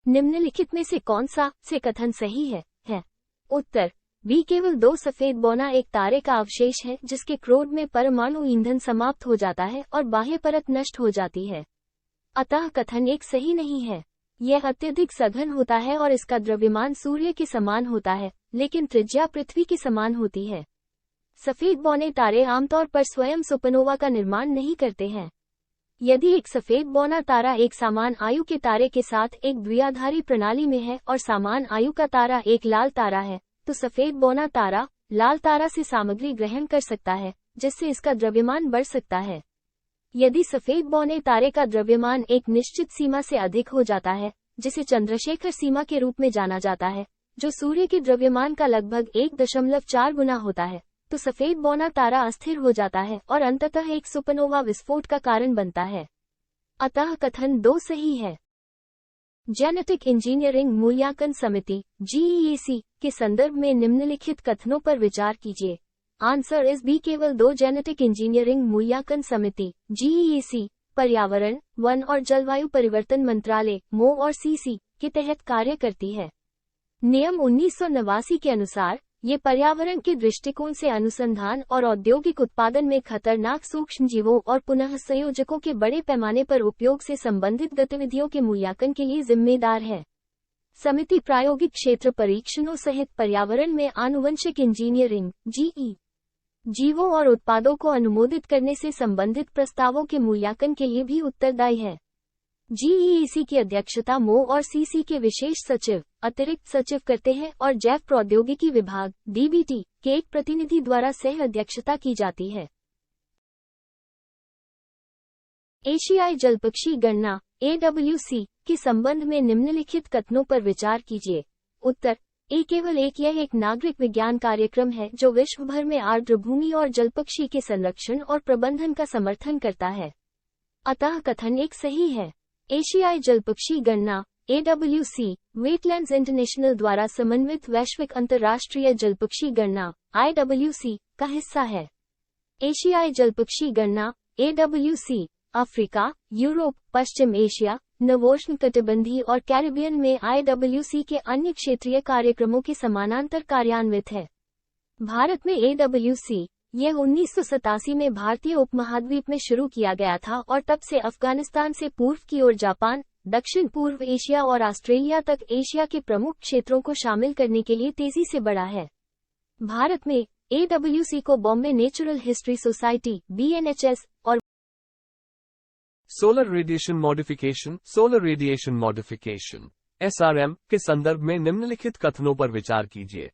निम्नलिखित में से कौन सा से कथन सही है? उत्तर बी, केवल 2 सफेद बौना एक तारे का अवशेष है जिसके क्रोड में परमाणु ईंधन समाप्त हो जाता है और बाह्य परत नष्ट हो जाती है। अतः कथन एक सही नहीं है। यह अत्यधिक सघन होता है और इसका द्रव्यमान सूर्य के समान होता है, लेकिन त्रिज्या पृथ्वी के समान होती है। सफेद बौने तारे आमतौर पर स्वयं सुपरनोवा का निर्माण नहीं करते हैं। यदि एक सफेद बौना तारा एक समान आयु के तारे के साथ एक द्विआधारी प्रणाली में है और समान आयु का तारा एक लाल तारा है, तो सफेद बौना तारा लाल तारा से सामग्री ग्रहण कर सकता है, जिससे इसका द्रव्यमान बढ़ सकता है। यदि सफेद बौने तारे का द्रव्यमान एक निश्चित सीमा से अधिक हो जाता है, जिसे चंद्रशेखर सीमा के रूप में जाना जाता है, जो सूर्य के द्रव्यमान का लगभग 1.4 गुना होता है, तो सफेद बौना तारा अस्थिर हो जाता है और अंततः एक सुपरनोवा विस्फोट का कारण बनता है। अतः कथन 2 सही है। जेनेटिक इंजीनियरिंग मूल्यांकन समिति (GEAC) के संदर्भ में निम्नलिखित कथनों पर विचार कीजिए। आंसर इज बी, केवल 2 जेनेटिक इंजीनियरिंग मूल्यांकन समिति (GEAC) पर्यावरण, वन और जलवायु परिवर्तन मंत्रालय (MO और CC) के तहत कार्य करती है। नियम 1989 के अनुसार ये पर्यावरण के दृष्टिकोण से अनुसंधान और औद्योगिक उत्पादन में खतरनाक सूक्ष्मजीवों और पुनः संयोजकों के बड़े पैमाने पर उपयोग से संबंधित गतिविधियों के मूल्यांकन के लिए जिम्मेदार है। समिति प्रायोगिक क्षेत्र परीक्षणों सहित पर्यावरण में आनुवंशिक इंजीनियरिंग (GE) जीवों और उत्पादों को अनुमोदित करने से संबंधित प्रस्तावों के मूल्यांकन के लिए भी उत्तरदायी है। GEAC की अध्यक्षता MO और CC के विशेष सचिव, अतिरिक्त सचिव करते हैं और जैव प्रौद्योगिकी विभाग (DBT) के एक प्रतिनिधि द्वारा सह अध्यक्षता की जाती है। एशियाई जलपक्षी गणना (AWC) के संबंध में निम्नलिखित कथनों पर विचार कीजिए। उत्तर ए, केवल यह एक नागरिक विज्ञान कार्यक्रम है जो विश्व भर में आर्द्र भूमि और जलपक्षी के संरक्षण और प्रबंधन का समर्थन करता है। अतः कथन एक सही है। एशियाई जलपक्षी गणना (AWC) वेटलैंड्स इंटरनेशनल द्वारा समन्वित वैश्विक अंतर्राष्ट्रीय जलपक्षी गणना (IWC) का हिस्सा है। एशियाई जलपक्षी गणना (AWC) अफ्रीका, यूरोप, पश्चिम एशिया, नवोष्णकटिबंधीय और कैरिबियन में IWC के अन्य क्षेत्रीय कार्यक्रमों के समानांतर कार्यान्वित है। भारत में AWC यह 1987 में भारतीय उपमहाद्वीप में शुरू किया गया था और तब से अफगानिस्तान से पूर्व की ओर जापान, दक्षिण पूर्व एशिया और ऑस्ट्रेलिया तक एशिया के प्रमुख क्षेत्रों को शामिल करने के लिए तेजी से बढ़ा है। भारत में AWC को Bombay Natural History Society (BNHS) और सोलर रेडिएशन मॉडिफिकेशन (SRM) के संदर्भ में निम्नलिखित कथनों पर विचार कीजिए।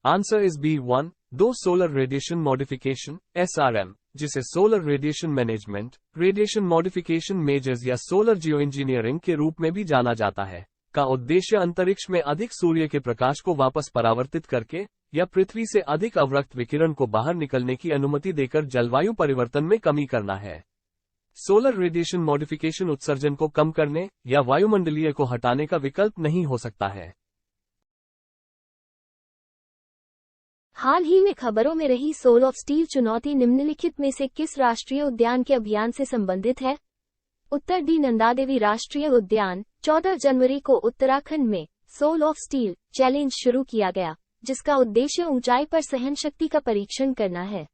Answer is B 1, 2 solar radiation modification (SRM), जिसे solar radiation management, radiation modification measures या सोलर जियो इंजीनियरिंग के रूप में भी जाना जाता है, का उद्देश्य अंतरिक्ष में अधिक सूर्य के प्रकाश को वापस परावर्तित करके या पृथ्वी से अधिक अवरक्त विकिरण को बाहर निकलने की अनुमति देकर जलवायु परिवर्तन में कमी करना है। सोलर रेडिएशन मॉडिफिकेशन उत्सर्जन को कम करने या वायुमंडलीय को हटाने का विकल्प नहीं हो सकता है। हाल ही में खबरों में रही सोल ऑफ स्टील चुनौती निम्नलिखित में से किस राष्ट्रीय उद्यान के अभियान से संबंधित है? उत्तर डी, नंदादेवी राष्ट्रीय उद्यान। 14 जनवरी को उत्तराखंड में सोल ऑफ स्टील चैलेंज शुरू किया गया, जिसका उद्देश्य ऊंचाई पर सहनशक्ति का परीक्षण करना है।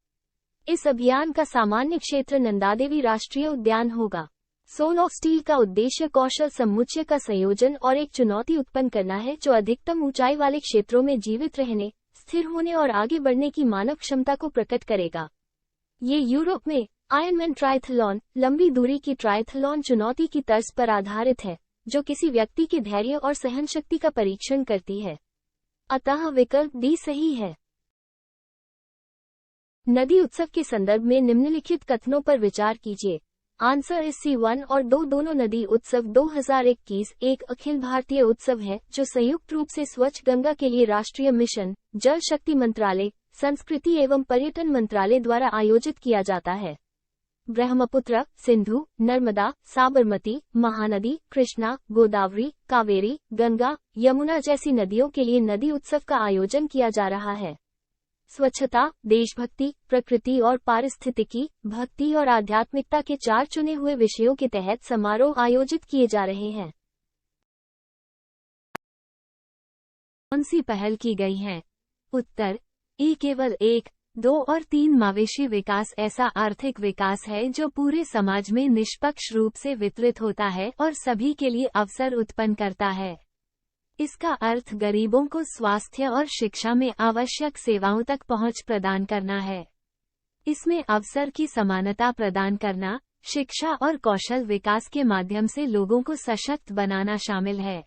इस अभियान का सामान्य क्षेत्र नंदादेवी राष्ट्रीय उद्यान होगा। सोल ऑफ स्टील का उद्देश्य कौशल समुच्चय का संयोजन और एक चुनौती उत्पन्न करना है जो अधिकतम ऊंचाई वाले क्षेत्रों में जीवित रहने, स्थिर होने और आगे बढ़ने की मानव क्षमता को प्रकट करेगा। ये यूरोप में आयरनमैन ट्राइथलॉन, लंबी दूरी की ट्राइथलॉन चुनौती की तर्ज पर आधारित है, जो किसी व्यक्ति के धैर्य और सहनशक्ति का परीक्षण करती है। अतः विकल्प डी सही है। नदी उत्सव के संदर्भ में निम्नलिखित कथनों पर विचार कीजिए। आंसर इस C1 और 2 दोनों नदी उत्सव 2021 एक अखिल भारतीय उत्सव है जो संयुक्त रूप से स्वच्छ गंगा के लिए राष्ट्रीय मिशन, जल शक्ति मंत्रालय, संस्कृति एवं पर्यटन मंत्रालय द्वारा आयोजित किया जाता है। ब्रह्मपुत्र, सिंधु, नर्मदा, साबरमती, महानदी, कृष्णा, गोदावरी, कावेरी, गंगा, यमुना जैसी नदियों के लिए नदी उत्सव का आयोजन किया जा रहा है। स्वच्छता, देशभक्ति, प्रकृति और पारिस्थितिकी, भक्ति और आध्यात्मिकता के 4 चुने हुए विषयों के तहत समारोह आयोजित किए जा रहे हैं। कौन सी पहल की गई है? उत्तर ए केवल 1, 2 और 3 मवेशी विकास ऐसा आर्थिक विकास है जो पूरे समाज में निष्पक्ष रूप से वितरित होता है और सभी के लिए अवसर उत्पन्न करता है। इसका अर्थ गरीबों को स्वास्थ्य और शिक्षा में आवश्यक सेवाओं तक पहुंच प्रदान करना है। इसमें अवसर की समानता प्रदान करना, शिक्षा और कौशल विकास के माध्यम से लोगों को सशक्त बनाना शामिल है।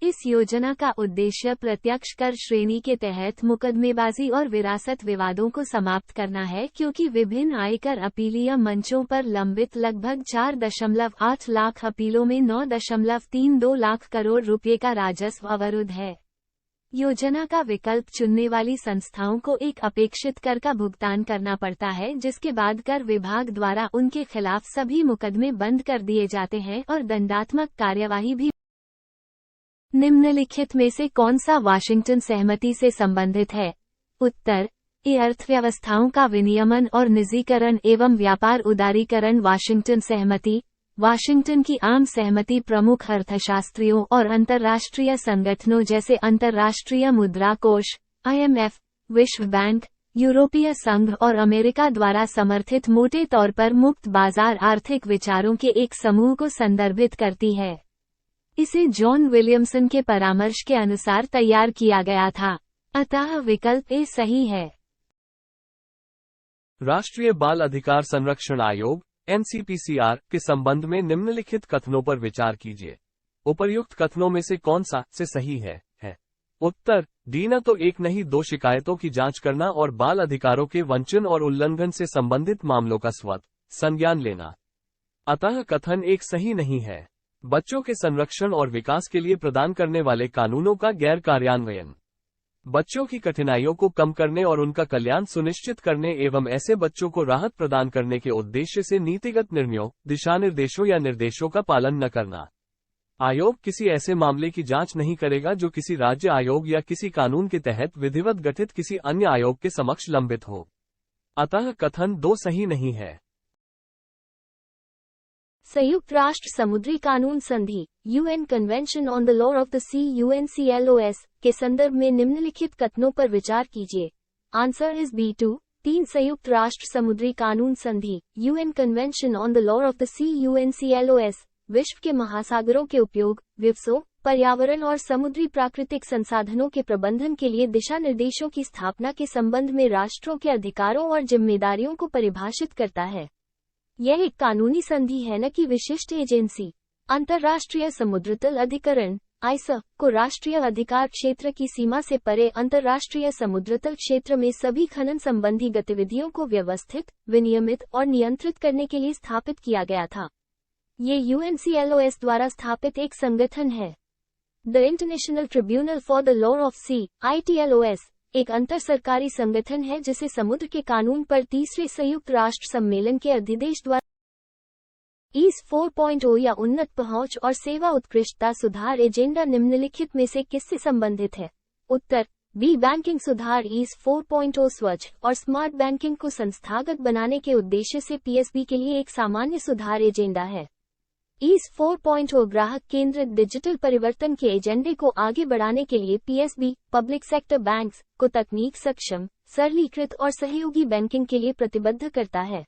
इस योजना का उद्देश्य प्रत्यक्ष कर श्रेणी के तहत मुकदमेबाजी और विरासत विवादों को समाप्त करना है, क्योंकि विभिन्न आयकर अपीलीय मंचों पर लंबित लगभग 4.8 लाख अपीलों में 9.32 लाख करोड़ रुपये का राजस्व अवरुद्ध है। योजना का विकल्प चुनने वाली संस्थाओं को एक अपेक्षित कर का भुगतान करना पड़ता है, जिसके बाद कर विभाग द्वारा उनके खिलाफ सभी मुकदमे बंद कर दिए जाते हैं और दंडात्मक कार्यवाही भी। निम्नलिखित में से कौन सा वाशिंगटन सहमति से संबंधित है? उत्तर ए अर्थव्यवस्थाओं का विनियमन और निजीकरण एवं व्यापार उदारीकरण वाशिंगटन सहमति। वाशिंगटन की आम सहमति प्रमुख अर्थशास्त्रियों और अंतर्राष्ट्रीय संगठनों जैसे अंतर्राष्ट्रीय मुद्रा कोष (IMF), विश्व बैंक, यूरोपीय संघ और अमेरिका द्वारा समर्थित मोटे तौर पर मुक्त बाजार आर्थिक विचारों के एक समूह को संदर्भित करती है। इसे जॉन विलियमसन के परामर्श के अनुसार तैयार किया गया था, अतः विकल्प ए सही है। राष्ट्रीय बाल अधिकार संरक्षण आयोग NCPCR के संबंध में निम्नलिखित कथनों पर विचार कीजिए। उपर्युक्त कथनों में से कौन सा से सही है? उत्तर डी न तो एक नहीं 2 शिकायतों की जांच करना और बाल अधिकारों के वंचन और उल्लंघन से संबंधित मामलों का स्वतः संज्ञान लेना। अतः कथन एक सही नहीं है। बच्चों के संरक्षण और विकास के लिए प्रदान करने वाले कानूनों का गैर कार्यान्वयन, बच्चों की कठिनाइयों को कम करने और उनका कल्याण सुनिश्चित करने एवं ऐसे बच्चों को राहत प्रदान करने के उद्देश्य से नीतिगत निर्णयों, दिशानिर्देशों या निर्देशों का पालन न करना। आयोग किसी ऐसे मामले की जांच नहीं करेगा जो किसी राज्य आयोग या किसी कानून के तहत विधिवत गठित किसी अन्य आयोग के समक्ष लंबित हो। अतः कथन 2 सही नहीं है। संयुक्त राष्ट्र समुद्री कानून संधि UN Convention on the Law of the Sea UNCLOS के संदर्भ में निम्नलिखित कथनों पर विचार कीजिए। Answer is B2। 3 संयुक्त राष्ट्र समुद्री कानून संधि UN Convention on the Law of the Sea UNCLOS विश्व के महासागरों के उपयोग, विवसों, पर्यावरण और समुद्री प्राकृतिक संसाधनों के प्रबंधन के लिए दिशा निर्देशों की स्थापना के संबंध में राष्ट्रों के अधिकारों और जिम्मेदारियों को परिभाषित करता है। यह एक कानूनी संधि है, न कि विशिष्ट एजेंसी। अंतर्राष्ट्रीय समुद्रतल अधिकरण (ISA) को राष्ट्रीय अधिकार क्षेत्र की सीमा से परे अंतर्राष्ट्रीय समुद्रतल क्षेत्र में सभी खनन संबंधी गतिविधियों को व्यवस्थित, विनियमित और नियंत्रित करने के लिए स्थापित किया गया था। ये UNCLOS द्वारा स्थापित एक संगठन है। The International Tribunal for the Law of Sea (ITLOS) एक अंतर सरकारी संगठन है जिसे समुद्र के कानून पर 3रे संयुक्त राष्ट्र सम्मेलन के अधिदेश द्वारा IS 4.0 या उन्नत पहुंच और सेवा उत्कृष्टता सुधार एजेंडा निम्नलिखित में से किससे संबंधित है? उत्तर बी बैंकिंग सुधार IS 4.0 स्वच्छ और स्मार्ट बैंकिंग को संस्थागत बनाने के उद्देश्य से PSB के लिए एक सामान्य सुधार एजेंडा है। IS 4.0 ग्राहक केंद्रित डिजिटल परिवर्तन के एजेंडे को आगे बढ़ाने के लिए PSB पब्लिक सेक्टर बैंक्स को तकनीक सक्षम, सरलीकृत और सहयोगी बैंकिंग के लिए प्रतिबद्ध करता है।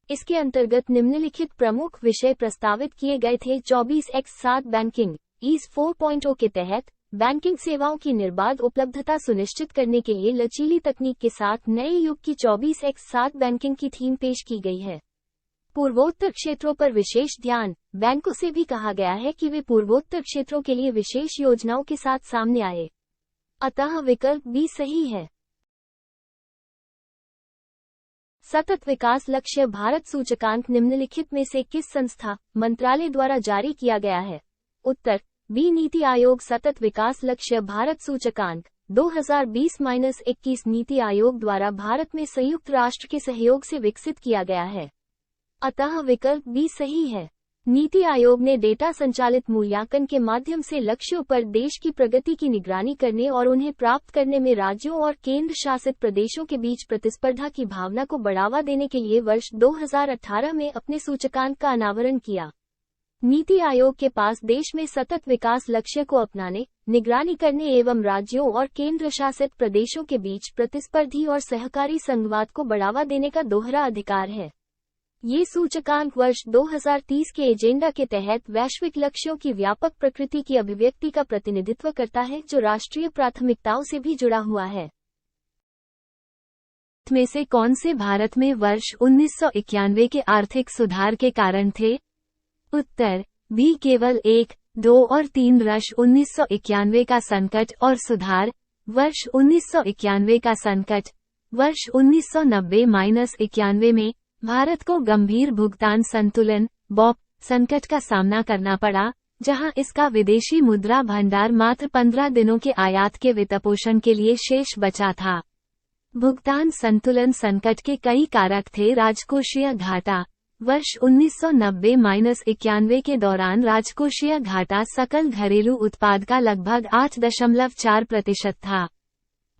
इसके अंतर्गत निम्नलिखित प्रमुख विषय प्रस्तावित किए गए थे। 24x7 बैंकिंग IS 4.0 के तहत बैंकिंग सेवाओं की निर्बाध उपलब्धता सुनिश्चित करने के लिए लचीली तकनीक के साथ नए युग की 24x7 बैंकिंग की थीम पेश की गई है। पूर्वोत्तर क्षेत्रों पर विशेष ध्यान। बैंकों से भी कहा गया है कि वे पूर्वोत्तर क्षेत्रों के लिए विशेष योजनाओं के साथ सामने आए। अतः विकल्प बी सही है। सतत विकास लक्ष्य भारत सूचकांक निम्नलिखित में से किस संस्था, मंत्रालय द्वारा जारी किया गया है? उत्तर बी नीति आयोग। सतत विकास लक्ष्य भारत सूचकांक 2020-21 नीति आयोग द्वारा भारत में संयुक्त राष्ट्र के सहयोग से विकसित किया गया है। अतः विकल्प बी सही है। नीति आयोग ने डेटा संचालित मूल्यांकन के माध्यम से लक्ष्यों पर देश की प्रगति की निगरानी करने और उन्हें प्राप्त करने में राज्यों और केंद्र शासित प्रदेशों के बीच प्रतिस्पर्धा की भावना को बढ़ावा देने के लिए वर्ष 2018 में अपने सूचकांक का अनावरण किया। नीति आयोग के पास देश में सतत विकास लक्ष्य को अपनाने, निगरानी करने एवं राज्यों और केंद्र शासित प्रदेशों के बीच प्रतिस्पर्धी और सहकारी संघवाद को बढ़ावा देने का दोहरा अधिकार है। ये सूचकांक वर्ष 2030 के एजेंडा के तहत वैश्विक लक्ष्यों की व्यापक प्रकृति की अभिव्यक्ति का प्रतिनिधित्व करता है, जो राष्ट्रीय प्राथमिकताओं से भी जुड़ा हुआ है। में से कौन से भारत में वर्ष 1991 के आर्थिक सुधार के कारण थे? उत्तर बी केवल 1, 2 और 3 वर्ष 1991 का संकट और सुधार। वर्ष 1991 का संकट। वर्ष 1990-91 में भारत को गंभीर भुगतान संतुलन (बॉप) संकट का सामना करना पड़ा, जहां इसका विदेशी मुद्रा भंडार मात्र 15 दिनों के आयात के वित्तपोषण के लिए शेष बचा था। भुगतान संतुलन संकट के कई कारक थे। राजकोषीय घाटा। वर्ष 1990-91 के दौरान राजकोषीय घाटा सकल घरेलू उत्पाद का लगभग 8.4% था।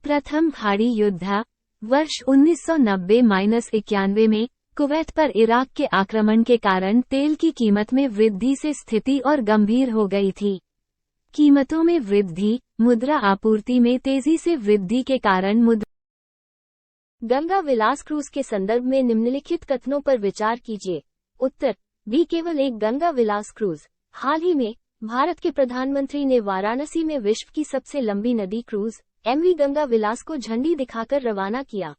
प्रथम खाड़ी युद्ध। वर्ष 1990-91 में कुवैत पर इराक के आक्रमण के कारण तेल की कीमत में वृद्धि से स्थिति और गंभीर हो गई थी। कीमतों में वृद्धि, मुद्रा आपूर्ति में तेजी से वृद्धि के कारण मुद्रा गंगा विलास क्रूज के संदर्भ में निम्नलिखित कथनों पर विचार कीजिए। उत्तर बी केवल एक गंगा विलास क्रूज। हाल ही में भारत के प्रधानमंत्री ने वाराणसी में विश्व की सबसे लंबी नदी क्रूज MV गंगा विलास को झंडी दिखाकर रवाना किया,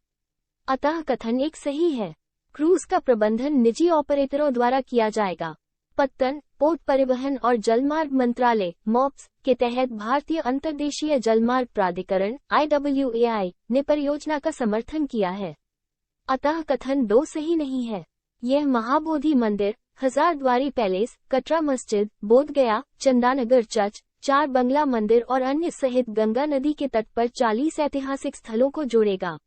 अतः कथन एक सही है। क्रूज का प्रबंधन निजी ऑपरेटरों द्वारा किया जाएगा। पत्तन, पोर्ट परिवहन और जलमार्ग मंत्रालय (MOPS) के तहत भारतीय अंतर्देशीय जलमार्ग प्राधिकरण (IWAI) ने परियोजना का समर्थन किया है, अतः कथन 2 सही नहीं है। यह महाबोधि मंदिर, हजारद्वारी पैलेस, कटरा मस्जिद, बोधगया, चंदानगर चर्च, 4 बंगला मंदिर और अन्य सहित गंगा नदी के तट पर 40 ऐतिहासिक स्थलों को जोड़ेगा।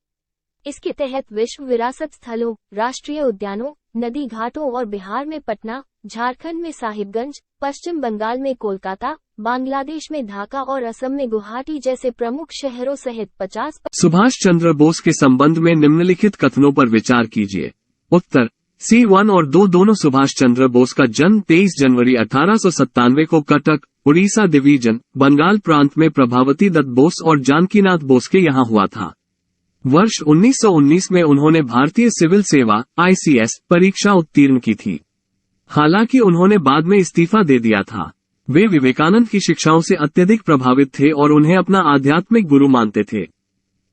इसके तहत विश्व विरासत स्थलों, राष्ट्रीय उद्यानों, नदी घाटों और बिहार में पटना, झारखंड में साहिबगंज, पश्चिम बंगाल में कोलकाता, बांग्लादेश में ढाका और असम में गुवाहाटी जैसे प्रमुख शहरों सहित 50। सुभाष चंद्र बोस के संबंध में निम्नलिखित कथनों पर विचार कीजिए। उत्तर C1 और 2 दोनों। सुभाष चंद्र बोस का जन्म 23 जनवरी 1897 को कटक, उड़ीसा डिवीजन, बंगाल प्रांत में प्रभावती दत्त बोस और जानकीनाथ बोस के यहाँ हुआ था। वर्ष 1919 में उन्होंने भारतीय सिविल सेवा ICS परीक्षा उत्तीर्ण की थी। हालांकि उन्होंने बाद में इस्तीफा दे दिया था। वे विवेकानंद की शिक्षाओं से अत्यधिक प्रभावित थे और उन्हें अपना आध्यात्मिक गुरु मानते थे,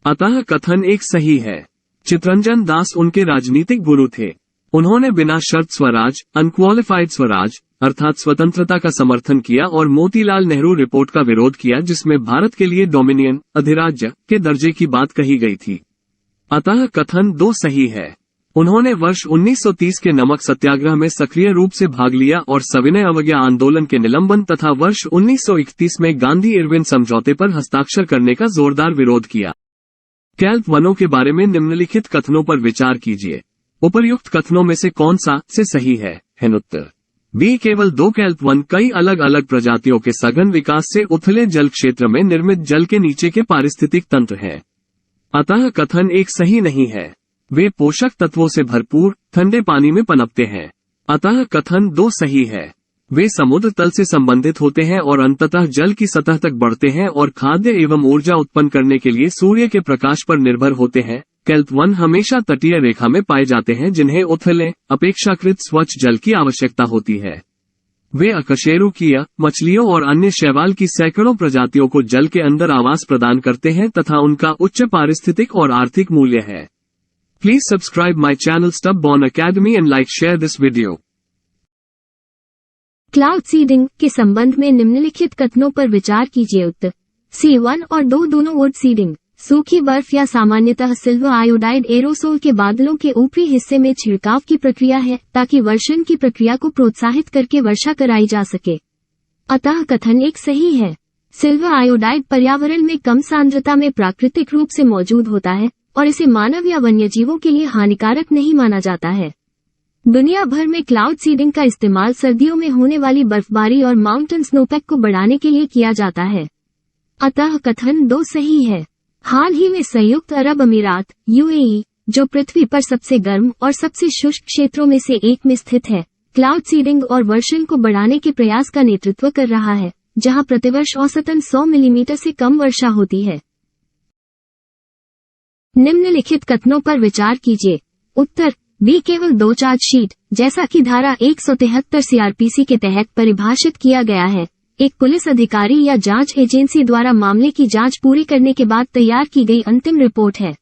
अतः कथन एक सही है। चितरंजन दास उनके राजनीतिक गुरु थे। उन्होंने बिना शर्त स्वराज अनक्वालिफाइड स्वराज अर्थात स्वतंत्रता का समर्थन किया और मोतीलाल नेहरू रिपोर्ट का विरोध किया, जिसमें भारत के लिए डोमिनियन अधिराज्य के दर्जे की बात कही गई थी, अतः कथन 2 सही है। उन्होंने वर्ष 1930 के नमक सत्याग्रह में सक्रिय रूप से भाग लिया और सविनय अवज्ञा आंदोलन के निलंबन तथा वर्ष 1931 में गांधी इरविन समझौते पर हस्ताक्षर करने का जोरदार विरोध किया। कैल्प वनों के बारे में निम्नलिखित कथनों पर विचार कीजिए। उपर्युक्त कथनों में से कौन सा से सही है? उत्तर बी केवल 2 कैल्प वन कई अलग अलग प्रजातियों के सघन विकास से उथले जल क्षेत्र में निर्मित जल के नीचे के पारिस्थितिक तंत्र हैं, अतः कथन एक सही नहीं है। वे पोषक तत्वों से भरपूर ठंडे पानी में पनपते हैं, अतः कथन 2 सही है। वे समुद्र तल से संबंधित होते हैं और अंततः जल की सतह तक बढ़ते हैं और खाद्य एवं ऊर्जा उत्पन्न करने के लिए सूर्य के प्रकाश पर निर्भर होते हैं। कैल्प वन हमेशा तटीय रेखा में पाए जाते हैं, जिन्हें उथले अपेक्षाकृत स्वच्छ जल की आवश्यकता होती है। वे अकशेरुकीय मछलियों और अन्य शैवाल की सैकड़ों प्रजातियों को जल के अंदर आवास प्रदान करते हैं तथा उनका उच्च पारिस्थितिक और आर्थिक मूल्य है। Please subscribe my channel Stubborn Academy and like share this video. Cloud seeding के संबंध में निम्नलिखित कथनों पर विचार कीजिए। उत्तर C1 और 2 दोनों वुड सीडिंग सूखी बर्फ या सामान्यतः सिल्वर आयोडाइड एरोसोल के बादलों के ऊपरी हिस्से में छिड़काव की प्रक्रिया है, ताकि वर्षण की प्रक्रिया को प्रोत्साहित करके वर्षा कराई जा सके, अतः कथन एक सही है। सिल्वर आयोडाइड पर्यावरण में कम सांद्रता में प्राकृतिक रूप से मौजूद होता है और इसे मानव या वन्यजीवों के लिए हानिकारक नहीं माना जाता है। दुनिया भर में क्लाउड सीडिंग का इस्तेमाल सर्दियों में होने वाली बर्फबारी और माउंटेन स्नोपैक को बढ़ाने के लिए किया जाता है, अतः कथन 2 सही है। हाल ही में संयुक्त अरब अमीरात UAE, जो पृथ्वी पर सबसे गर्म और सबसे शुष्क क्षेत्रों में से एक में स्थित है, क्लाउड सीडिंग और वर्षन को बढ़ाने के प्रयास का नेतृत्व कर रहा है, जहां प्रतिवर्ष औसतन 100 मिलीमीटर से कम वर्षा होती है। निम्नलिखित कथनों पर विचार कीजिए। उत्तर बी केवल 2 चार्जशीट, जैसा कि धारा 173 सीआरपीसी के तहत परिभाषित किया गया है, एक पुलिस अधिकारी या जांच एजेंसी द्वारा मामले की जांच पूरी करने के बाद तैयार की गई अंतिम रिपोर्ट है।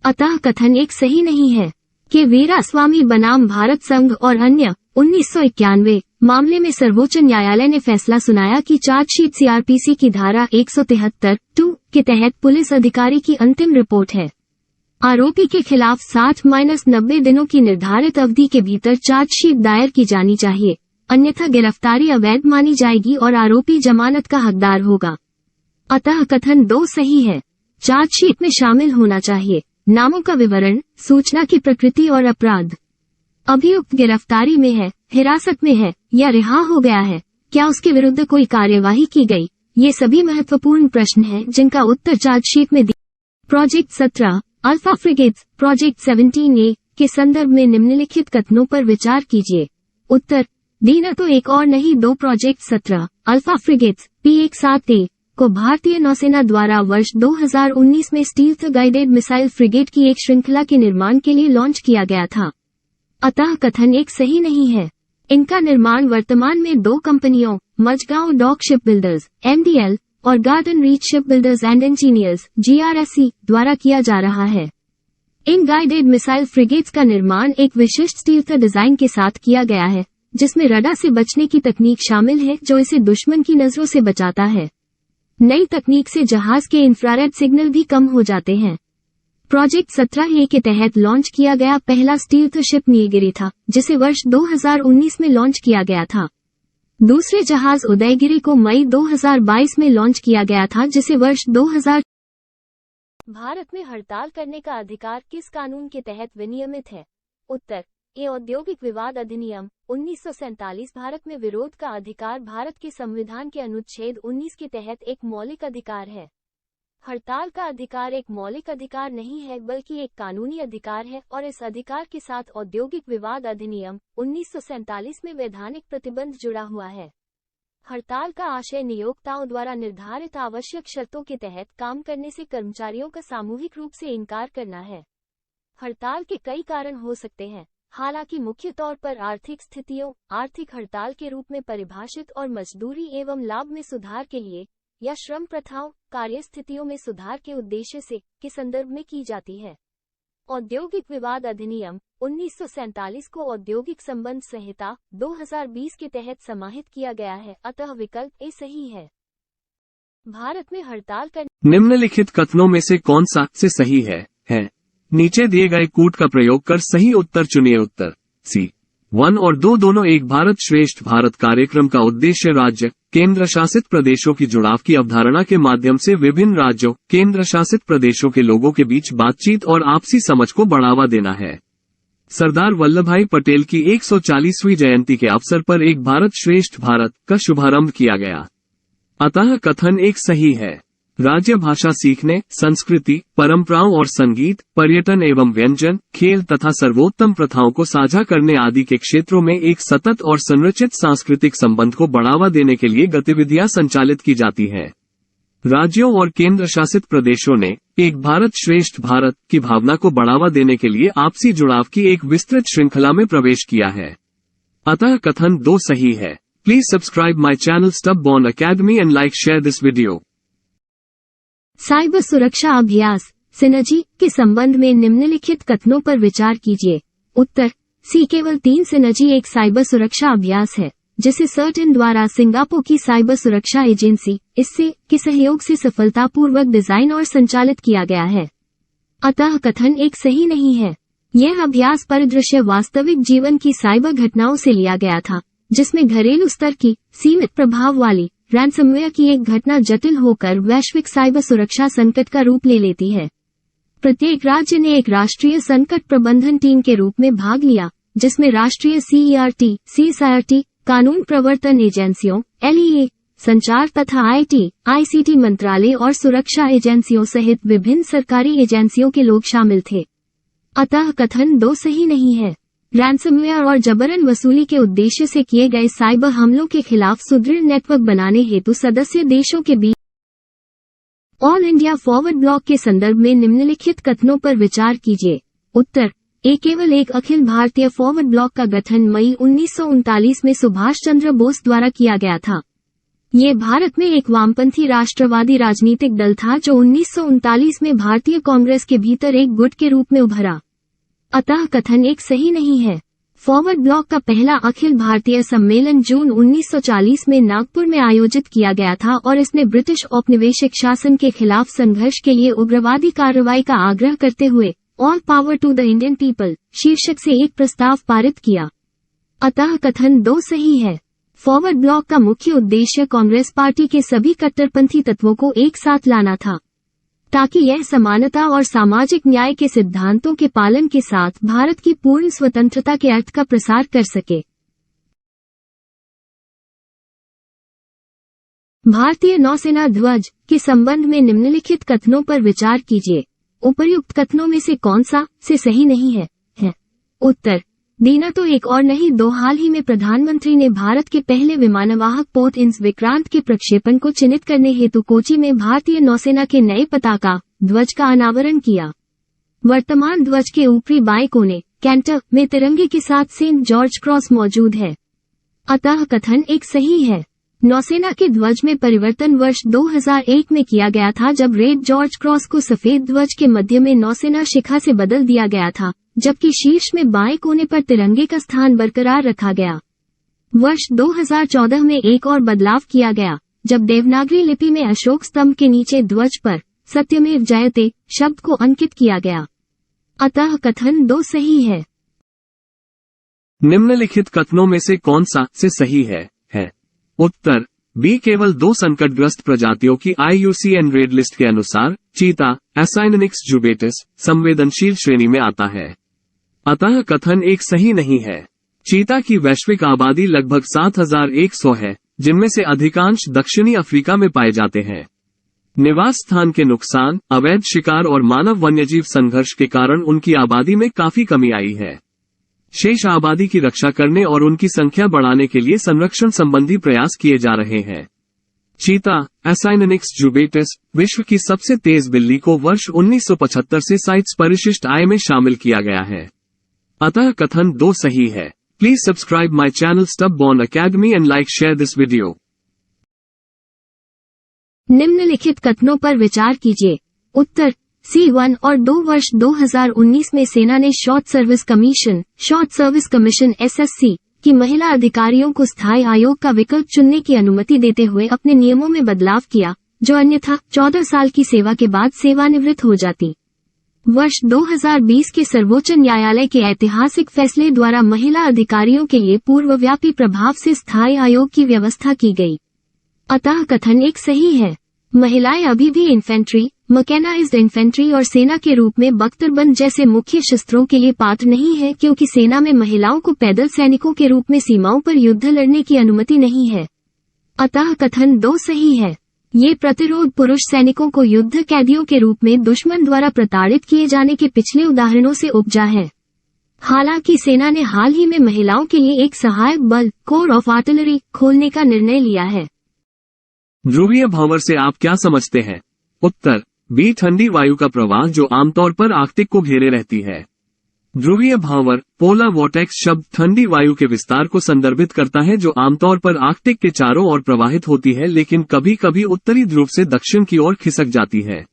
अतः कथन एक सही नहीं है। के वीरास्वामी बनाम भारत संघ और अन्य 1991 मामले में सर्वोच्च न्यायालय ने फैसला सुनाया कि चार्जशीट सीआरपीसी की धारा 173(2) के तहत पुलिस अधिकारी की अंतिम रिपोर्ट है। आरोपी के खिलाफ 60-90 दिनों की निर्धारित अवधि के भीतर चार्जशीट दायर की जानी चाहिए, अन्यथा गिरफ्तारी अवैध मानी जाएगी और आरोपी जमानत का हकदार होगा। अतः कथन 2 सही है। चार्जशीट में शामिल होना चाहिए नामों का विवरण, सूचना की प्रकृति और अपराध। अभियुक्त गिरफ्तारी में है, हिरासत में है या रिहा हो गया है, क्या उसके विरुद्ध कोई कार्यवाही की गई, ये सभी महत्वपूर्ण प्रश्न हैं जिनका उत्तर चार्जशीट में project 17 alpha frigates project 17A के संदर्भ में निम्नलिखित कथनों पर विचार कीजिए। उत्तर डी न तो एक और नहीं 2 प्रोजेक्ट 17 अल्फा फ्रिगेट्स P-17A को भारतीय नौसेना द्वारा वर्ष 2019 में स्टील्थ गाइडेड मिसाइल फ्रिगेट की एक श्रृंखला के निर्माण के लिए लॉन्च किया गया था। अतः कथन एक सही नहीं है। इनका निर्माण वर्तमान में 2 कंपनियों Mazagon Dock Shipbuilders MDL और Garden Reach Shipbuilders and Engineers GRSE द्वारा किया जा रहा है। इन गाइडेड मिसाइल फ्रिगेट्स का निर्माण एक विशिष्ट स्टील्थ डिजाइन के साथ किया गया है, जिसमें रडार से बचने की तकनीक शामिल है जो इसे दुश्मन की नजरों से बचाता है। नई तकनीक से जहाज के इंफ्रारेड सिग्नल भी कम हो जाते हैं। प्रोजेक्ट 17A के तहत लॉन्च किया गया पहला स्टील्थ शिप नीलगिरी था, जिसे वर्ष 2019 में लॉन्च किया गया था। दूसरे जहाज उदयगिरी को मई 2022 में लॉन्च किया गया था, जिसे वर्ष 2000। भारत में हड़ताल करने का अधिकार किस कानून के तहत विनियमित है? उत्तर ए औद्योगिक विवाद अधिनियम 1947। भारत में विरोध का अधिकार भारत के संविधान के अनुच्छेद 19 के तहत एक मौलिक अधिकार है। हड़ताल का अधिकार एक मौलिक अधिकार नहीं है, बल्कि एक कानूनी अधिकार है और इस अधिकार के साथ औद्योगिक विवाद अधिनियम 1947 में वैधानिक प्रतिबंध जुड़ा हुआ है। हड़ताल का आशय नियोक्ताओं द्वारा निर्धारित आवश्यक शर्तों के तहत काम करने से कर्मचारियों का सामूहिक रूप से इनकार करना है। हड़ताल के कई कारण हो सकते हैं, हालांकि मुख्य तौर पर आर्थिक स्थितियों, आर्थिक हड़ताल के रूप में परिभाषित और मजदूरी एवं लाभ में सुधार के लिए या श्रम प्रथाओं, कार्य स्थितियों में सुधार के उद्देश्य से के संदर्भ में की जाती है। औद्योगिक विवाद अधिनियम 1947 को औद्योगिक संबंध संहिता 2020 के तहत समाहित किया गया है, अतः विकल्प ए सही है। भारत में हड़ताल करने निम्नलिखित कथनों में से कौन सा से सही है? नीचे दिए गए कूट का प्रयोग कर सही उत्तर चुनिए। उत्तर सी 1 और 2 दोनों एक भारत श्रेष्ठ भारत कार्यक्रम का उद्देश्य राज्य केंद्र शासित प्रदेशों की जुड़ाव की अवधारणा के माध्यम से विभिन्न राज्यों केंद्र शासित प्रदेशों के लोगों के बीच बातचीत और आपसी समझ को बढ़ावा देना है। सरदार वल्लभभाई पटेल की 140वीं जयंती के अवसर पर एक भारत श्रेष्ठ भारत का शुभारंभ किया गया। अतः कथन एक सही है। राज्य भाषा सीखने, संस्कृति, परंपराओं और संगीत, पर्यटन एवं व्यंजन, खेल तथा सर्वोत्तम प्रथाओं को साझा करने आदि के क्षेत्रों में एक सतत और संरचित सांस्कृतिक संबंध को बढ़ावा देने के लिए गतिविधियां संचालित की जाती है। राज्यों और केंद्र शासित प्रदेशों ने एक भारत श्रेष्ठ भारत की भावना को बढ़ावा देने के लिए आपसी जुड़ाव की एक विस्तृत श्रृंखला में प्रवेश किया है। अतः कथन 2 सही है। Please subscribe my channel stub born academy and like share this video. Cyber सुरक्षा अभ्यास सिनर्जी के संबंध में निम्नलिखित कथनों पर विचार कीजिए। उत्तर सी केवल 3 सिनर्जी एक साइबर सुरक्षा अभ्यास है, जिसे सर्ट-इन द्वारा सिंगापुर की साइबर सुरक्षा एजेंसी इससे के सहयोग से सफलतापूर्वक डिजाइन और संचालित किया गया है। अतः कथन एक सही नहीं है। यह अभ्यास परिदृश्य वास्तविक जीवन की साइबर घटनाओं से लिया गया था, जिसमें घरेलू स्तर की सीमित प्रभाव वाली रैंसमवेयर की एक घटना जटिल होकर वैश्विक साइबर सुरक्षा संकट का रूप ले लेती है। प्रत्येक राज्य ने एक राष्ट्रीय संकट प्रबंधन टीम के रूप में भाग लिया, जिसमें राष्ट्रीय CERT, CSIRT, कानून प्रवर्तन एजेंसियों, LEA, संचार तथा ICT मंत्रालय और सुरक्षा एजेंसियों सहित विभिन्न सरकारी एजेंसियों के लोग शामिल थे। अतः कथन 2 सही नहीं है। रैंसमवेयर और जबरन वसूली के उद्देश्य से किए गए साइबर हमलों के खिलाफ सुदृढ़ नेटवर्क बनाने हेतु सदस्य देशों के बीच ऑल इंडिया फॉरवर्ड ब्लॉक के संदर्भ में निम्नलिखित कथनों पर विचार कीजिए। उत्तर ए केवल एक अखिल भारतीय फॉरवर्ड ब्लॉक का गठन मई 1939 में सुभाष चंद्र बोस द्वारा किया गया था। ये भारत में एक वामपंथी राष्ट्रवादी राजनीतिक दल था जो 1939 में भारतीय कांग्रेस के भीतर एक गुट के रूप में उभरा। अतः कथन एक सही नहीं है। फॉरवर्ड ब्लॉक का पहला अखिल भारतीय सम्मेलन जून 1940 में नागपुर में आयोजित किया गया था और इसने ब्रिटिश औपनिवेशिक शासन के खिलाफ संघर्ष के लिए उग्रवादी कार्रवाई का आग्रह करते हुए All Power to the Indian People शीर्षक से एक प्रस्ताव पारित किया। अतः कथन 2 सही है। फॉरवर्ड ब्लॉक का मुख्य उद्देश्य कांग्रेस पार्टी के सभी कट्टरपंथी तत्वों को एक साथ लाना था ताकि यह समानता और सामाजिक न्याय के सिद्धांतों के पालन के साथ भारत की पूर्ण स्वतंत्रता के अर्थ का प्रसार कर सके। भारतीय नौसेना ध्वज के संबंध में निम्नलिखित कथनों पर विचार कीजिए। उपर्युक्त कथनों में से कौन सा से सही नहीं है? उत्तर दीना तो एक और नहीं 2 हाल ही में प्रधानमंत्री ने भारत के पहले विमानवाहक पोत इंस विक्रांत के प्रक्षेपण को चिन्हित करने हेतु कोची में भारतीय नौसेना के नए पताका ध्वज का अनावरण किया। वर्तमान ध्वज के ऊपरी बाएं कोने कैंटर में तिरंगे के साथ सेंट जॉर्ज क्रॉस मौजूद है। अतः कथन एक सही है। नौसेना के ध्वज में परिवर्तन वर्ष 2001 में किया गया था जब रेड जॉर्ज क्रॉस को सफेद ध्वज के मध्य में नौसेना शिखा से बदल दिया गया था, जबकि शीर्ष में बाएं कोने पर तिरंगे का स्थान बरकरार रखा गया। वर्ष 2014 में एक और बदलाव किया गया जब देवनागरी लिपि में अशोक स्तंभ के नीचे ध्वज पर सत्यमेव जयते शब्द को अंकित किया गया। अतः कथन 2 सही है। निम्नलिखित कथनों में से कौन सा से सही है? उत्तर बी केवल 2 संकटग्रस्त प्रजातियों की IUCN रेड लिस्ट के अनुसार चीता एसाइननिक्स जुबेटिस संवेदनशील श्रेणी में आता है। अतः कथन एक सही नहीं है। चीता की वैश्विक आबादी लगभग 7100 है, जिनमें से अधिकांश दक्षिणी अफ्रीका में पाए जाते हैं। निवास स्थान के नुकसान, अवैध शिकार और मानव वन्यजीव संघर्ष के कारण उनकी आबादी में काफी कमी आई है। शेष आबादी की रक्षा करने और उनकी संख्या बढ़ाने के लिए संरक्षण संबंधी प्रयास किए जा रहे हैं। चीता एसाइननिक्स जुबेटिस विश्व की सबसे तेज बिल्ली को वर्ष 1975 से साइट्स परिशिष्ट आय में शामिल किया गया है। अतः कथन 2 सही है। Please subscribe my channel Stubborn Academy and like share this video. निम्नलिखित कथनों पर विचार कीजिए। उत्तर C1 और 2 वर्ष 2019 में सेना ने शॉर्ट सर्विस कमीशन SSC की महिला अधिकारियों को स्थायी आयोग का विकल्प चुनने की अनुमति देते हुए अपने नियमों में बदलाव किया, जो अन्यथा 14 साल की सेवा के बाद सेवानिवृत्त हो जाती। वर्ष 2020 के सर्वोच्च न्यायालय के ऐतिहासिक फैसले द्वारा महिला अधिकारियों के लिए पूर्वव्यापी प्रभाव से स्थायी आयोग की व्यवस्था की गई। अतः कथन एक सही है। महिलाएं अभी भी इन्फेंट्री, मैकेनाइज्ड इन्फेंट्री और सेना के रूप में बख्तरबंद जैसे मुख्य शस्त्रों के लिए पात्र नहीं है, क्योंकि सेना में महिलाओं को पैदल सैनिकों के रूप में सीमाओं पर युद्ध लड़ने की अनुमति नहीं है। अतः कथन 2 सही है। ये प्रतिरोध पुरुष सैनिकों को युद्ध कैदियों के रूप में दुश्मन द्वारा प्रताड़ित किए जाने के पिछले उदाहरणों से उपजा है। हालांकि सेना ने हाल ही में महिलाओं के लिए एक सहायक बल कोर ऑफ आर्टिलरी खोलने का निर्णय लिया है। ध्रुवीय भंवर से आप क्या समझते हैं? उत्तर बी ठंडी वायु का प्रवाह जो आमतौर पर आर्कटिक को घेरे रहती है। ध्रुवीय भांवर पोलर वॉर्टेक्स शब्द ठंडी वायु के विस्तार को संदर्भित करता है जो आमतौर पर आर्कटिक के चारों ओर प्रवाहित होती है, लेकिन कभी कभी उत्तरी ध्रुव से दक्षिण की ओर खिसक जाती है।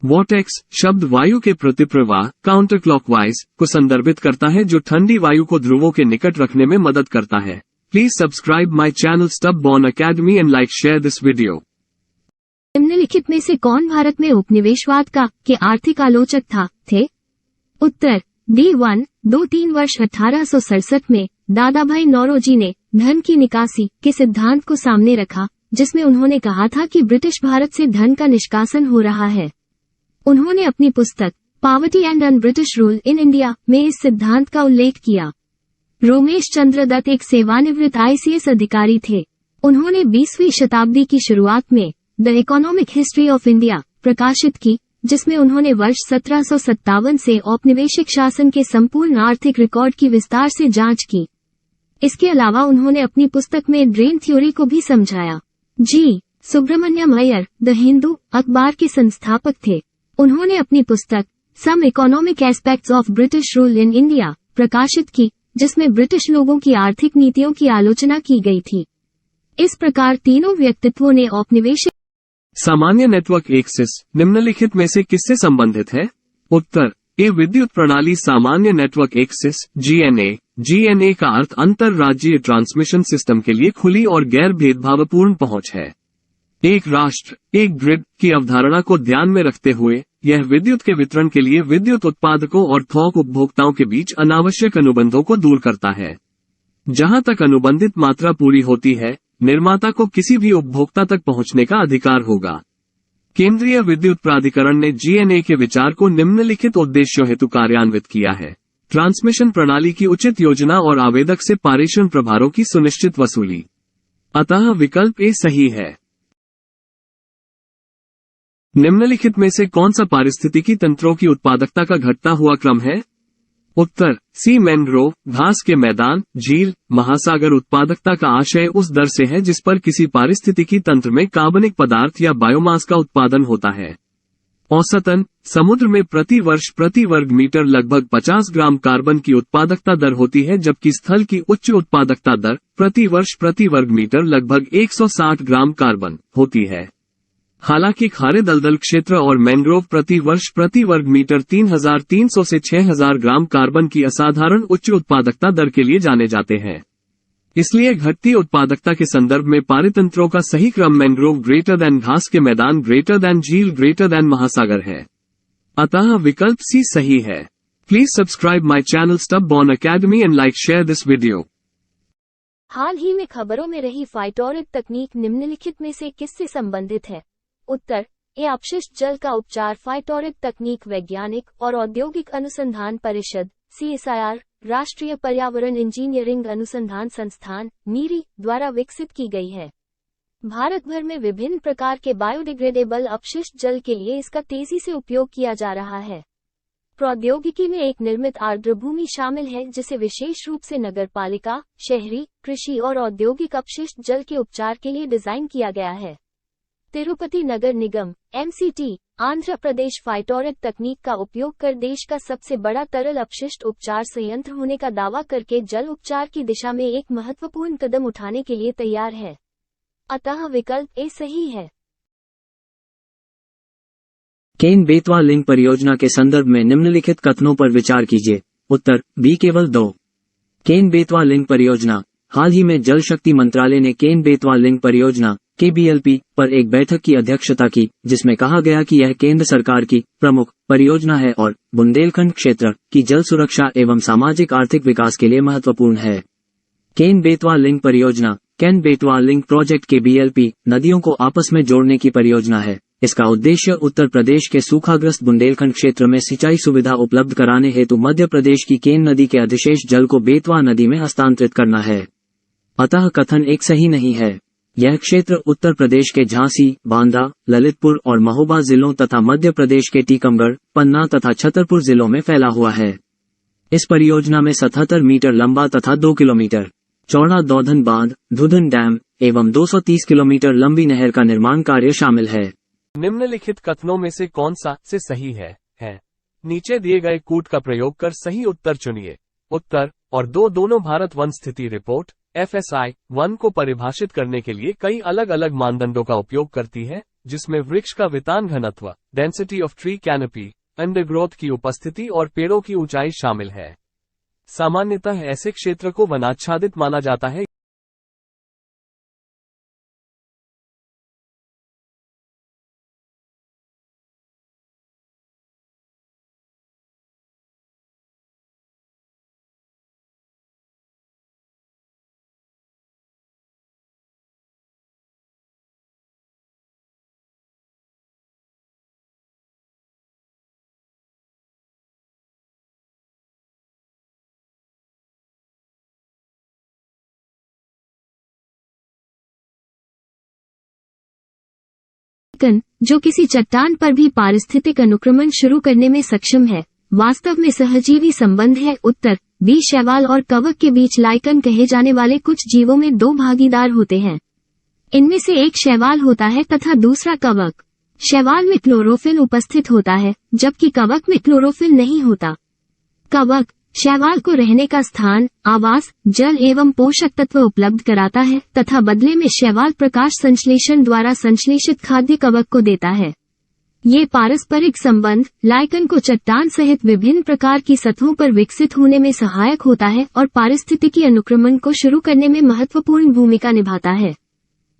वॉर्टेक्स शब्द वायु के प्रतिप्रवाह काउंटर क्लॉकवाइज को संदर्भित करता है जो ठंडी वायु को ध्रुवों के निकट रखने में मदद करता है। Please subscribe my channel Stubborn Academy and like share this video. निम्नलिखित में से कौन भारत में उपनिवेशवाद के आर्थिक आलोचक थे? उत्तर D1 2-3 वर्ष 1867 में दादाभाई नौरोजी ने धन की निकासी के सिद्धांत को सामने रखा, जिसमें उन्होंने कहा था कि ब्रिटिश भारत से धन का निष्कासन हो रहा है। उन्होंने अपनी पुस्तक poverty and un British Rule in India में इस सिद्धांत का उल्लेख किया। रोमेश चंद्र दत्त एक सेवानिवृत्त ICS अधिकारी थे। उन्होंने 20वीं शताब्दी की शुरुआत में the economic history of India प्रकाशित की, जिसमें उन्होंने वर्ष 1757 से औपनिवेशिक शासन के संपूर्ण आर्थिक रिकॉर्ड की विस्तार से जांच की। इसके अलावा उन्होंने अपनी पुस्तक में ड्रेन थ्योरी को भी समझाया। जी सुब्रमण्यम अय्यर द हिंदू अखबार के संस्थापक थे। उन्होंने अपनी पुस्तक Some Economic Aspects of British Rule in India प्रकाशित की, जिसमें ब्रिटिश लोगों की आर्थिक नीतियों की आलोचना की गई थी। इस प्रकार तीनों व्यक्तित्वों ने औपनिवेशिक सामान्य नेटवर्क एक्सिस निम्नलिखित में से किससे संबंधित है? उत्तर ए विद्युत प्रणाली सामान्य नेटवर्क एक्सिस जीएनए। जीएनए का अर्थ अंतरराज्यीय ट्रांसमिशन सिस्टम के लिए खुली और गैर भेदभावपूर्ण पहुंच है। एक राष्ट्र एक ग्रिड की अवधारणा को ध्यान में रखते हुए यह विद्युत के वितरण के लिए विद्युत उत्पादकों और थोक उपभोक्ताओं के बीच अनावश्यक अनुबंधों को दूर करता है। जहां तक अनुबंधित मात्रा पूरी होती है, निर्माता को किसी भी उपभोक्ता तक पहुंचने का अधिकार होगा। केंद्रीय विद्युत प्राधिकरण ने जीएनए के विचार को निम्नलिखित उद्देश्यों हेतु कार्यान्वित किया है। ट्रांसमिशन प्रणाली की उचित योजना और आवेदक से पारेषण प्रभारों की सुनिश्चित वसूली। अतः विकल्प ए सही है। निम्नलिखित में से कौन सा पारिस्थितिकी तंत्रों की उत्पादकता का घटता हुआ क्रम है? उत्तर सी मैंग्रोव घास के मैदान, झील, महासागर उत्पादकता का आशय उस दर से है जिस पर किसी पारिस्थितिकी तंत्र में कार्बनिक पदार्थ या बायोमास का उत्पादन होता है। औसतन समुद्र में प्रति वर्ष प्रति वर्ग मीटर लगभग 50 ग्राम कार्बन की उत्पादकता दर होती है, जबकि स्थल की उच्च उत्पादकता दर प्रति वर्ष प्रति वर्ग मीटर लगभग 160 ग्राम कार्बन होती है। हालांकि खारे दलदल क्षेत्र और मैंग्रोव प्रति वर्ष प्रति वर्ग मीटर 3300 से 6000 ग्राम कार्बन की असाधारण उच्च उत्पादकता दर के लिए जाने जाते हैं। इसलिए घटती उत्पादकता के संदर्भ में पारितंत्रों का सही क्रम मैंग्रोव ग्रेटर दैन घास के मैदान ग्रेटर दैन झील ग्रेटर दैन महासागर है। अतः विकल्प सी सही है। Please subscribe my channel Stubborn Academy and like share this video. हाल ही में खबरों में रही फाइटोरिक तकनीक निम्नलिखित में से किससे संबंधित है? उत्तर ए अपशिष्ट जल का उपचार। फाइटोरिक तकनीक वैज्ञानिक और औद्योगिक अनुसंधान परिषद CSIR राष्ट्रीय पर्यावरण इंजीनियरिंग अनुसंधान संस्थान नीरी द्वारा विकसित की गई है। भारत भर में विभिन्न प्रकार के बायोडिग्रेडेबल अपशिष्ट जल के लिए इसका तेजी से उपयोग किया जा रहा है। प्रौद्योगिकी में एक निर्मित आर्द्रभूमि शामिल है, जिसे विशेष रूप से नगरपालिका, शहरी, कृषि और औद्योगिक अपशिष्ट जल के उपचार के लिए डिजाइन किया गया है। तिरुपति नगर निगम MCT आंध्र प्रदेश फाइटोरिक तकनीक का उपयोग कर देश का सबसे बड़ा तरल अपशिष्ट उपचार संयंत्र होने का दावा करके जल उपचार की दिशा में एक महत्वपूर्ण कदम उठाने के लिए तैयार है। अतः विकल्प ए सही है। केन बेतवा लिंक परियोजना के संदर्भ में निम्नलिखित कथनों पर विचार कीजिए। उत्तर बी केवल 2। केन बेतवा लिंक परियोजना। हाल ही में जल शक्ति मंत्रालय ने केन बेतवा लिंक परियोजना KBLP पर एक बैठक की अध्यक्षता की, जिसमें कहा गया कि यह केंद्र सरकार की प्रमुख परियोजना है और बुंदेलखंड क्षेत्र की जल सुरक्षा एवं सामाजिक आर्थिक विकास के लिए महत्वपूर्ण है। केन बेतवा लिंक परियोजना can Betwa link project KBLP नदियों को आपस में जोड़ने की परियोजना है। इसका उद्देश्य उत्तर प्रदेश के सूखाग्रस्त बुंदेलखंड क्षेत्र में सिंचाई सुविधा उपलब्ध कराने हेतु मध्य प्रदेश की केन नदी के अधिशेष जल को बेतवा नदी में हस्तांतरित करना है। अतः कथन एक सही नहीं है। यह क्षेत्र उत्तर प्रदेश के झांसी, बांदा, ललितपुर और महोबा जिलों तथा मध्य प्रदेश के टीकमगढ़, पन्ना तथा छतरपुर जिलों में फैला हुआ है। इस परियोजना में 77 मीटर लंबा तथा 2 किलोमीटर चौड़ा दौधन बांध, धुधन डैम एवं 230 किलोमीटर लंबी नहर का निर्माण कार्य शामिल है। निम्नलिखित कथनों में से कौन सा से सही है? नीचे दिए गए कूट का प्रयोग कर सही उत्तर चुनिए। उत्तर और दोनों भारत वन स्थिति रिपोर्ट FSI 1 को परिभाषित करने के लिए कई अलग अलग मानदंडों का उपयोग करती है, जिसमें वृक्ष का वितान घनत्व, density of tree canopy, undergrowth की उपस्थिति और पेड़ों की ऊंचाई शामिल है। सामान्यतः ऐसे क्षेत्र को वनाच्छादित माना जाता है। लाइकन, जो किसी चट्टान पर भी पारिस्थितिक अनुक्रमण शुरू करने में सक्षम है, वास्तव में सहजीवी संबंध है। उत्तर बी शैवाल और कवक के बीच लाइकन कहे जाने वाले कुछ जीवों में दो भागीदार होते हैं। इनमें से एक शैवाल होता है तथा दूसरा कवक। शैवाल में क्लोरोफिल उपस्थित होता है, जबकि कवक में क्लोरोफिल नहीं होता। कवक शैवाल को रहने का स्थान, आवास, जल एवं पोषक तत्व उपलब्ध कराता है तथा बदले में शैवाल प्रकाश संश्लेषण द्वारा संश्लेषित खाद्य कवक को देता है। ये पारस्परिक संबंध लाइकन को चट्टान सहित विभिन्न प्रकार की सतहों पर विकसित होने में सहायक होता है और पारिस्थितिकी अनुक्रमण को शुरू करने में महत्वपूर्ण भूमिका निभाता है।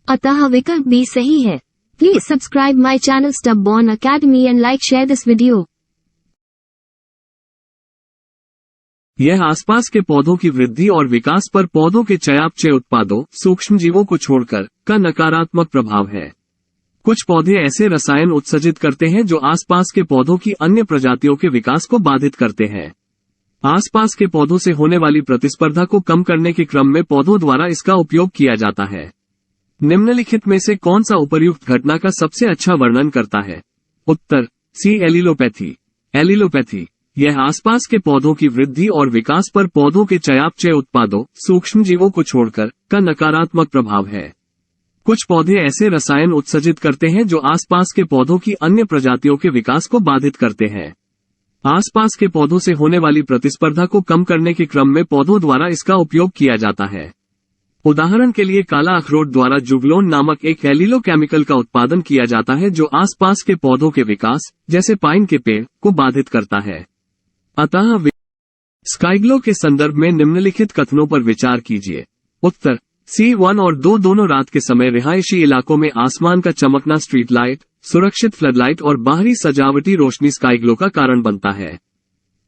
अतः विकल्प बी सही है। Please subscribe my channel Stubborn Academy and like share this video. यह आसपास के पौधों की वृद्धि और विकास पर पौधों के चयापचय उत्पादों, सूक्ष्म जीवों को छोड़कर, का नकारात्मक प्रभाव है। कुछ पौधे ऐसे रसायन उत्सर्जित करते हैं जो आसपास के पौधों की अन्य प्रजातियों के विकास को बाधित करते हैं। आसपास के पौधों से होने वाली प्रतिस्पर्धा को कम करने के क्रम में पौधों द्वारा इसका उपयोग किया जाता है। निम्नलिखित में से कौन सा उपर्युक्त घटना का सबसे अच्छा वर्णन करता है? उत्तर सी एलिलोपैथी। एलिलोपैथी यह आसपास के पौधों की वृद्धि और विकास पर पौधों के चयापचय उत्पादों, सूक्ष्म जीवों को छोड़कर, का नकारात्मक प्रभाव है। कुछ पौधे ऐसे रसायन उत्सर्जित करते हैं जो आसपास के पौधों की अन्य प्रजातियों के विकास को बाधित करते हैं। आसपास के पौधों से होने वाली प्रतिस्पर्धा को कम करने के क्रम में पौधों द्वारा इसका उपयोग किया जाता है। उदाहरण के लिए काला अखरोट द्वारा जुगलोन नामक एक एलिलोकेमिकल का उत्पादन किया जाता है जो आसपास के पौधों के विकास, जैसे पाइन के पेड़, को बाधित करता है। अतः स्काइग्लो के संदर्भ में निम्नलिखित कथनों पर विचार कीजिए। उत्तर C1 और 2 दोनों रात के समय रिहायशी इलाकों में आसमान का चमकना स्ट्रीट लाइट, सुरक्षित फ्लडलाइट और बाहरी सजावटी रोशनी स्काइग्लो का कारण बनता है।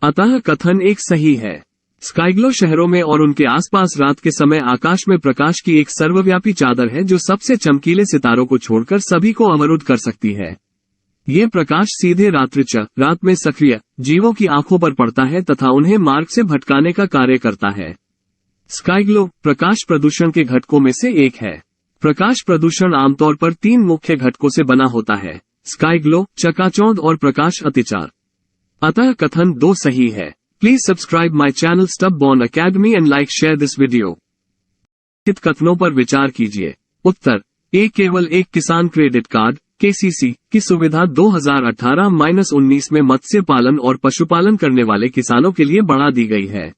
अतः कथन एक सही है। स्काइग्लो शहरों में और उनके आसपास रात के समय आकाश में प्रकाश की एक सर्वव्यापी चादर है जो सबसे चमकीले सितारों को छोड़कर सभी को अवरुद्ध कर सकती है। ये प्रकाश सीधे रात में सक्रिय जीवों की आंखों पर पड़ता है तथा उन्हें मार्ग से भटकाने का कार्य करता है। स्काइग्लो प्रकाश प्रदूषण के घटकों में से एक है। प्रकाश प्रदूषण आमतौर पर 3 मुख्य घटकों से बना होता है: स्काइग्लो, चकाचौंध और प्रकाश अतिचार। अतः कथन 2 सही है। Please subscribe my channel Stubborn Academy and like share this video. कथनों पर विचार कीजिए। उत्तर ए केवल एक किसान क्रेडिट कार्ड KCC की सुविधा 2018-19 में मत्स्य पालन और पशुपालन करने वाले किसानों के लिए बढ़ा दी गई है।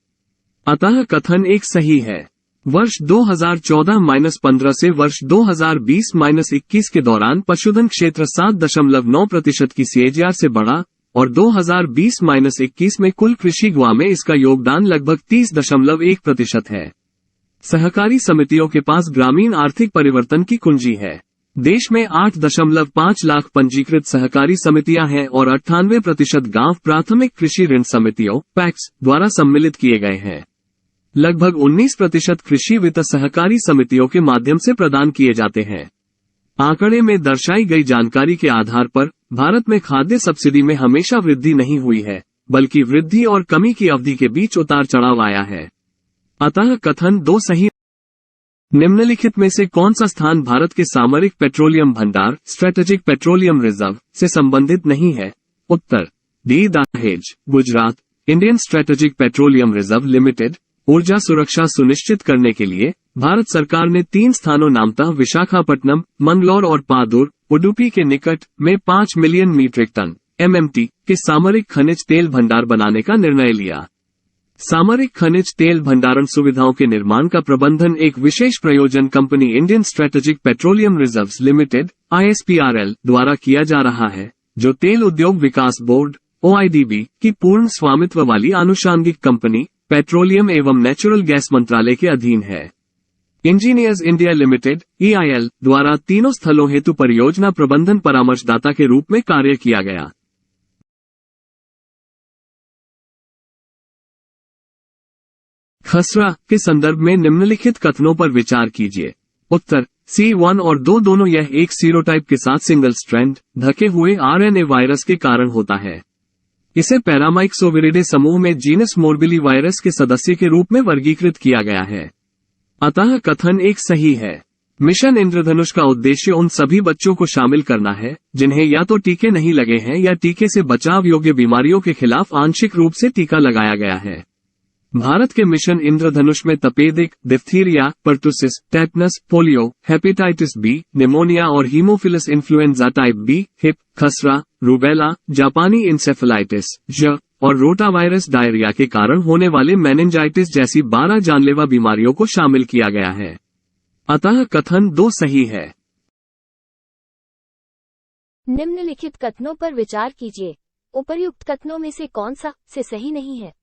अतः कथन एक सही है। वर्ष 2014-15 से वर्ष 2020-21 के दौरान पशुधन क्षेत्र 7.9% की CAGR से बढ़ा और 2020-21 में कुल कृषि गुआ में इसका योगदान लगभग 30.1% है। सहकारी समितियों के पास ग्रामीण आर्थिक परिवर्तन की कुंजी है। देश में 8.5 लाख पंजीकृत सहकारी समितियां हैं और 98% गांव प्राथमिक कृषि ऋण समितियों पैक्स द्वारा सम्मिलित किए गए हैं। लगभग 19% कृषि वित्त सहकारी समितियों के माध्यम से प्रदान किए जाते हैं। आंकड़े में दर्शाई गई जानकारी के आधार पर भारत में खाद्य सब्सिडी में हमेशा वृद्धि नहीं हुई है, बल्कि वृद्धि और कमी की अवधि के बीच उतार चढ़ाव आया है। अतः कथन 2 सही। निम्नलिखित में से कौन सा स्थान भारत के सामरिक पेट्रोलियम भंडार स्ट्रेटेजिक पेट्रोलियम रिजर्व से संबंधित नहीं है? उत्तर डी दहेज, Gujarat. Indian strategic petroleum reserve limited ऊर्जा सुरक्षा सुनिश्चित करने के लिए भारत सरकार ने 3 स्थानों नामतः विशाखापट्टनम, मंगलौर और पादुर, उडुपी के निकट में 5 मिलियन मीट्रिक टन MMT के सामरिक खनिज तेल भंडार बनाने का निर्णय लिया। सामरिक खनिज तेल भंडारण सुविधाओं के निर्माण का प्रबंधन एक विशेष प्रयोजन company Indian strategic petroleum reserves limited ISPRL द्वारा किया जा रहा है, जो तेल उद्योग विकास बोर्ड OIDB की पूर्ण स्वामित्व वाली आनुषंगिक कंपनी पेट्रोलियम एवं नेचुरल गैस मंत्रालय के अधीन है। इंजीनियर्स इंडिया लिमिटेड EIL द्वारा तीनों स्थलों हेतु परियोजना प्रबंधन परामर्शदाता के रूप में कार्य किया गया। खसरा के संदर्भ में निम्नलिखित कथनों पर विचार कीजिए। उत्तर C1 और 2 दोनों यह एक सीरोटाइप के साथ सिंगल स्ट्रैंड ढके हुए RNA वायरस के कारण होता है। इसे पैरामाइक्सोविरिडे समूह में जीनस मोरबिली वायरस के सदस्य के रूप में वर्गीकृत किया गया है। अतः कथन एक सही है। मिशन इंद्रधनुष का उद्देश्य उन सभी बच्चों को शामिल करना है जिन्हें या तो टीके नहीं लगे हैं या टीके से बचाव योग्य बीमारियों के खिलाफ आंशिक रूप से टीका लगाया गया है। भारत के मिशन इंद्रधनुष में तपेदिक, diphtheria, pertussis, tetanus, polio, hepatitis B, pneumonia और haemophilus influenzae type B, Hib, खसरा, रूबेला, जापानी इंसेफेलाइटिस और रोटावायरस डायरिया के कारण होने वाले मेनिंजाइटिस जैसी 12 जानलेवा बीमारियों को शामिल किया गया है। अतः कथन 2 सही है। निम्नलिखित कथनों पर विचार कीजिए। उपर्युक्त कथनों में से कौन सा से सही नहीं है?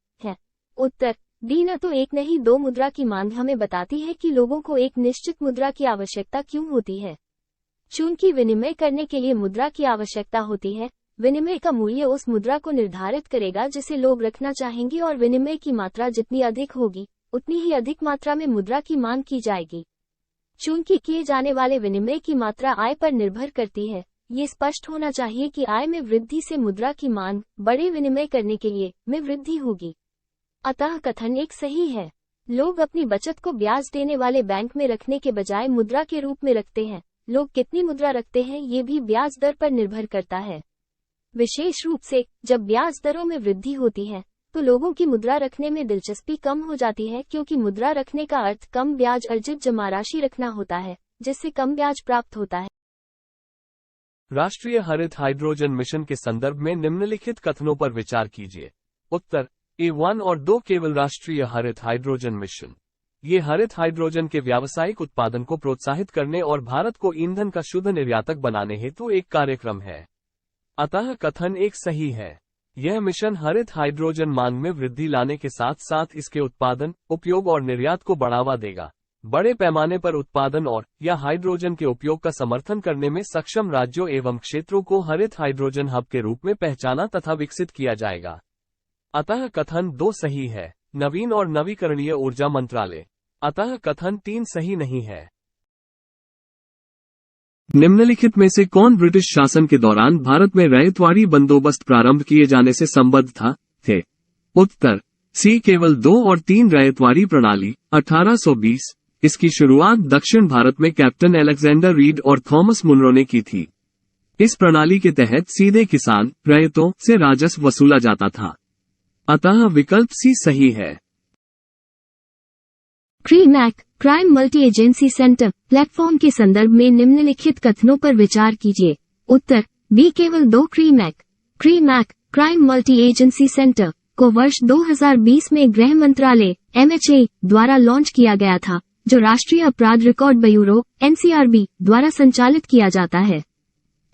उत्तर डी न तो एक नहीं 2 मुद्रा की मांग हमें बताती है कि लोगों को एक निश्चित मुद्रा की आवश्यकता क्यों होती है। चूंकि विनिमय करने के लिए मुद्रा की आवश्यकता होती है, विनिमय का मूल्य उस मुद्रा को निर्धारित करेगा जिसे लोग रखना चाहेंगे और विनिमय की मात्रा जितनी अधिक होगी उतनी ही अधिक मात्रा में मुद्रा की मांग की जाएगी। चूंकि किए जाने वाले विनिमय की मात्रा आय पर निर्भर करती है, ये स्पष्ट होना चाहिए कि आय में वृद्धि से मुद्रा की मांग बड़े विनिमय करने के लिए में वृद्धि होगी। अतः कथन 1 सही है। लोग अपनी बचत को ब्याज देने वाले बैंक में रखने के बजाय मुद्रा के रूप में रखते हैं। लोग कितनी मुद्रा रखते हैं ये भी ब्याज दर पर निर्भर करता है। विशेष रूप से जब ब्याज दरों में वृद्धि होती है तो लोगों की मुद्रा रखने में दिलचस्पी कम हो जाती है, क्योंकि मुद्रा रखने का अर्थ कम ब्याज अर्जित जमा राशि रखना होता है, जिससे कम ब्याज प्राप्त होता है। राष्ट्रीय हरित हाइड्रोजन मिशन के संदर्भ में निम्नलिखित कथनों पर विचार कीजिए। उत्तर A1 और 2 केवल राष्ट्रीय हरित हाइड्रोजन मिशन। ये हरित हाइड्रोजन के व्यावसायिक उत्पादन को प्रोत्साहित करने और भारत को ईंधन का शुद्ध निर्यातक बनाने हेतु एक कार्यक्रम है। अतः कथन 1 सही है। यह मिशन हरित हाइड्रोजन मांग में वृद्धि लाने के साथ साथ इसके उत्पादन, उपयोग और निर्यात को बढ़ावा देगा। बड़े पैमाने पर उत्पादन और या हाइड्रोजन के उपयोग का समर्थन करने में सक्षम राज्यों एवं क्षेत्रों को हरित हाइड्रोजन हब के रूप में पहचाना तथा विकसित किया जाएगा। अतः कथन 2 सही है। नवीन और नवीकरणीय ऊर्जा मंत्रालय। अतः कथन 3 सही नहीं है। निम्नलिखित में से कौन ब्रिटिश शासन के दौरान भारत में रैयतवाड़ी बंदोबस्त प्रारंभ किए जाने से संबद्ध थे? उत्तर सी केवल 2 और 3 रैयतवाड़ी प्रणाली 1820। इसकी शुरुआत दक्षिण भारत में कैप्टन अलेक्जेंडर रीड और थॉमस मुनरो ने की थी। इस प्रणाली के तहत सीधे किसान रैयतों से राजस्व वसूला जाता था। अतः विकल्प सी सही है। CriMAC crime multi agency centre platform के संदर्भ में निम्नलिखित कथनों पर विचार कीजिए। उत्तर बी केवल 2 क्रीमैक क्राइम मल्टी एजेंसी सेंटर को वर्ष 2020 में गृह मंत्रालय MHA द्वारा लॉन्च किया गया था, जो राष्ट्रीय अपराध रिकॉर्ड ब्यूरो NCRB द्वारा संचालित किया जाता है।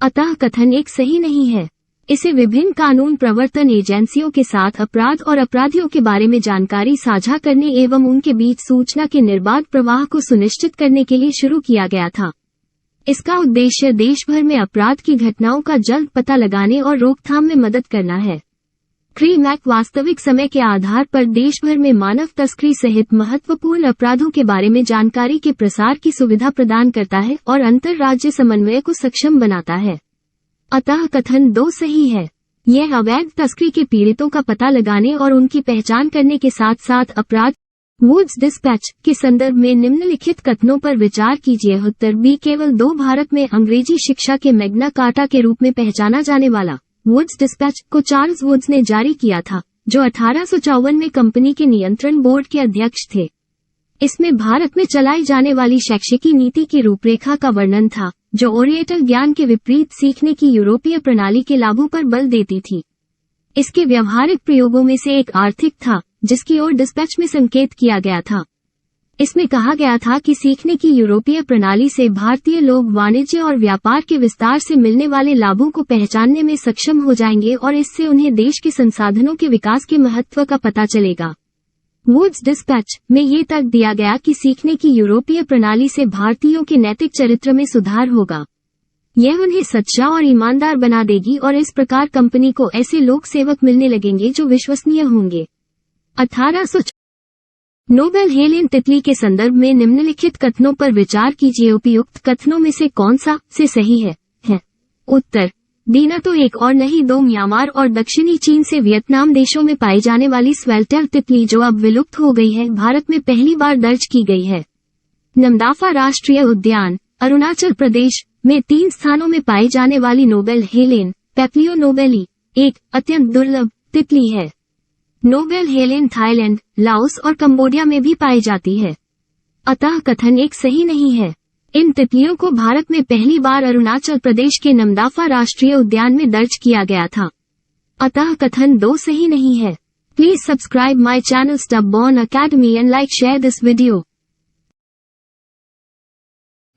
अतः कथन 1 सही नहीं है। इसे विभिन्न कानून प्रवर्तन एजेंसियों के साथ अपराध और अपराधियों के बारे में जानकारी साझा करने एवं उनके बीच सूचना के निर्बाध प्रवाह को सुनिश्चित करने के लिए शुरू किया गया था। इसका उद्देश्य देश भर में अपराध की घटनाओं का जल्द पता लगाने और रोकथाम में मदद करना है। क्रीमैक वास्तविक समय के आधार पर देश भर में मानव तस्करी सहित महत्वपूर्ण अपराधों के बारे में जानकारी के प्रसार की सुविधा प्रदान करता है और अंतर्राज्य समन्वय को सक्षम बनाता है। अतः कथन 2 सही है। यह अवैध तस्करी के पीड़ितों का पता लगाने और उनकी पहचान करने के साथ साथ अपराध वुड्स डिस्पैच के संदर्भ में निम्नलिखित कथनों पर विचार कीजिए। उत्तर बी केवल 2 भारत में अंग्रेजी शिक्षा के मैग्ना कार्टा के रूप में पहचाना जाने वाला वुड्स डिस्पैच को चार्ल्स वुड्स ने जारी किया था, जो 1854 में कंपनी के नियंत्रण बोर्ड के अध्यक्ष थे। इसमें भारत में चलाई जाने वाली शैक्षिकी नीति की रूपरेखा का वर्णन था, जो ओरिएंटल ज्ञान के विपरीत सीखने की यूरोपीय प्रणाली के लाभों पर बल देती थी। इसके व्यावहारिक प्रयोगों में से एक आर्थिक था, जिसकी ओर डिस्पैच में संकेत किया गया था। इसमें कहा गया था कि सीखने की यूरोपीय प्रणाली से भारतीय लोग वाणिज्य और व्यापार के विस्तार से मिलने वाले लाभों को पहचानने में सक्षम हो जाएंगे और इससे उन्हें देश के संसाधनों के विकास के महत्व का पता चलेगा। वुड्स डिस्पैच में ये तर्क दिया गया कि सीखने की यूरोपीय प्रणाली से भारतीयों के नैतिक चरित्र में सुधार होगा। यह उन्हें सच्चा और ईमानदार बना देगी और इस प्रकार कंपनी को ऐसे लोक सेवक मिलने लगेंगे जो विश्वसनीय होंगे। 1800 नोबेल हेलेन तितली के संदर्भ में निम्नलिखित कथनों पर विचार कीजिए। उपयुक्त कथनों में से कौन सा से सही है? उत्तर डी न तो एक और नहीं 2 म्यांमार और दक्षिणी चीन से वियतनाम देशों में पाई जाने वाली स्वेलटेल तितली, जो अब विलुप्त हो गई है, भारत में पहली बार दर्ज की गई है। नमदाफा राष्ट्रीय उद्यान अरुणाचल प्रदेश में 3 स्थानों में पाई जाने वाली नोबेल हेलेन पेप्लियो नोबेली एक अत्यंत दुर्लभ तितली है। नोबेल हेलेन थाईलैंड, लाओस और कंबोडिया में भी पाई जाती है, अतः कथन एक सही नहीं है। इन तितलियों को भारत में पहली बार अरुणाचल प्रदेश के नमदाफा राष्ट्रीय उद्यान में दर्ज किया गया था, अतः कथन 2 सही नहीं है। Please subscribe my channel Stubborn Academy and like share this video.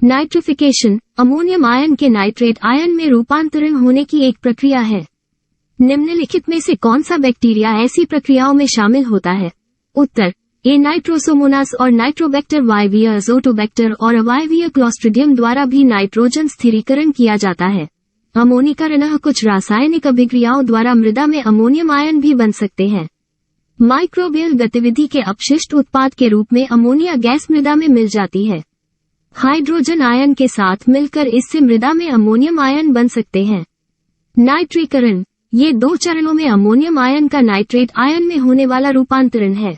Nitrification ammonium ion के नाइट्रेट आयन में रूपांतरण होने की एक प्रक्रिया है। निम्नलिखित में से कौन सा बैक्टीरिया ऐसी प्रक्रियाओं में शामिल होता है? उत्तर ए नाइट्रोसोमोनास और नाइट्रोबैक्टर वायवीय अजोटोबैक्टर और अवायवीय क्लोस्ट्रिडियम द्वारा भी नाइट्रोजन स्थिरीकरण किया जाता है। अमोनीकरण कुछ रासायनिक अभिक्रियाओं द्वारा मृदा में अमोनियम आयन भी बन सकते हैं। माइक्रोबियल गतिविधि के अपशिष्ट उत्पाद के रूप में अमोनिया गैस मृदा में मिल जाती है। हाइड्रोजन आयन के साथ मिलकर इससे मृदा में अमोनियम आयन बन सकते हैं। नाइट्रीकरण ये 2 चरणों में अमोनियम आयन का नाइट्रेट आयन में होने वाला रूपांतरण है।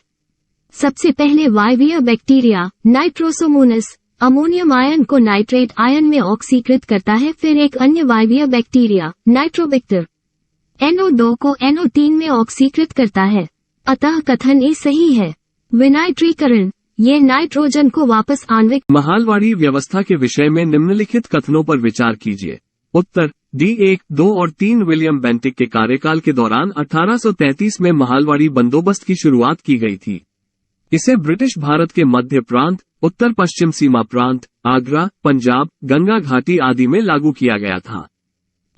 सबसे पहले वायवीय बैक्टीरिया नाइट्रोसोमोनास अमोनियम आयन को नाइट्रेट आयन में ऑक्सीकृत करता है, फिर एक अन्य वायवीय बैक्टीरिया नाइट्रोबैक्टर NO2 को NO3 में ऑक्सीकृत करता है, अतः कथन ए सही है। विनाइट्रीकरण ये नाइट्रोजन को वापस आणविक महालवाड़ी व्यवस्था के विषय में निम्नलिखित कथनों पर विचार कीजिए। उत्तर D1, 2 और 3 विलियम बेंटिक के कार्यकाल के दौरान 1833 में महालवाड़ी बंदोबस्त की शुरुआत की गई थी। इसे ब्रिटिश भारत के मध्य प्रांत, उत्तर पश्चिम सीमा प्रांत, आगरा, पंजाब, गंगा घाटी आदि में लागू किया गया था,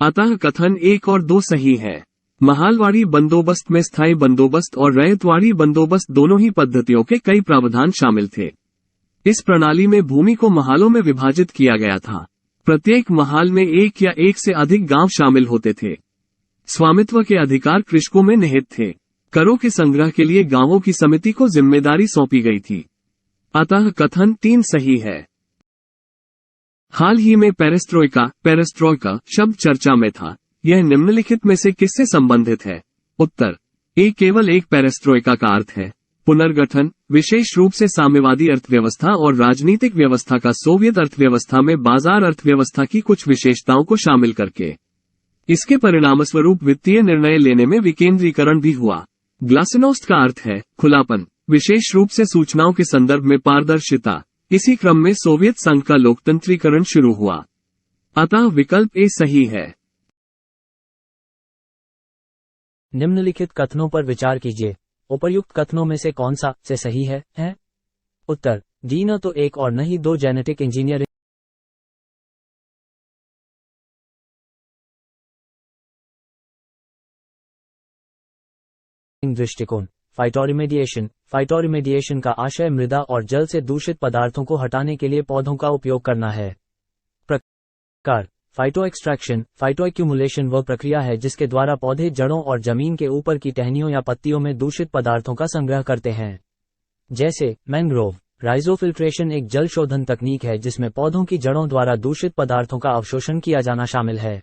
अतः कथन 1 और 2 सही है। महालवाड़ी बंदोबस्त में स्थायी बंदोबस्त और रैयतवाड़ी बंदोबस्त दोनों ही पद्धतियों के कई प्रावधान शामिल थे। इस प्रणाली में भूमि को महालों में विभाजित किया गया था। प्रत्येक महाल में 1 या 1 से अधिक गांव शामिल होते थे। स्वामित्व के अधिकार कृषकों में निहित थे। करों के संग्रह के लिए गांवों की समिति को जिम्मेदारी सौंपी गई थी, अतः कथन 3 सही है। हाल ही में पेरेस्ट्रोइका शब्द चर्चा में था। यह निम्नलिखित में से किससे संबंधित है? उत्तर ए केवल एक पेरेस्ट्रोइका का अर्थ है पुनर्गठन, विशेष रूप से साम्यवादी अर्थव्यवस्था और राजनीतिक व्यवस्था का सोवियत अर्थव्यवस्था में बाजार अर्थव्यवस्था की कुछ विशेषताओं को शामिल करके। इसके परिणामस्वरूप वित्तीय निर्णय लेने में विकेंद्रीकरण भी हुआ। ग्लासनोस्ट का अर्थ है खुलापन, विशेष रूप से सूचनाओं के संदर्भ में पारदर्शिता। इसी क्रम में सोवियत संघ का लोकतंत्रीकरण शुरू हुआ, अतः विकल्प ए सही है। निम्नलिखित कथनों पर विचार कीजिए। उपर्युक्त कथनों में से कौन सा से सही है? उत्तर डी न तो 1 और न ही 2 जेनेटिक इंजीनियरिंग दृष्टिकोण। फाइटोरिमेडिएशन का आशय मृदा और जल से दूषित पदार्थों को हटाने के लिए पौधों का उपयोग करना है। प्रकार फाइटो एक्यूमुलेशन वह प्रक्रिया है जिसके द्वारा पौधे जड़ों और जमीन के ऊपर की टहनियों या पत्तियों में दूषित पदार्थों का संग्रह करते हैं, जैसे मैंग्रोव। राइजोफिल्ट्रेशन एक जल शोधन तकनीक है जिसमें पौधों की जड़ों द्वारा दूषित पदार्थों का अवशोषण किया जाना शामिल है।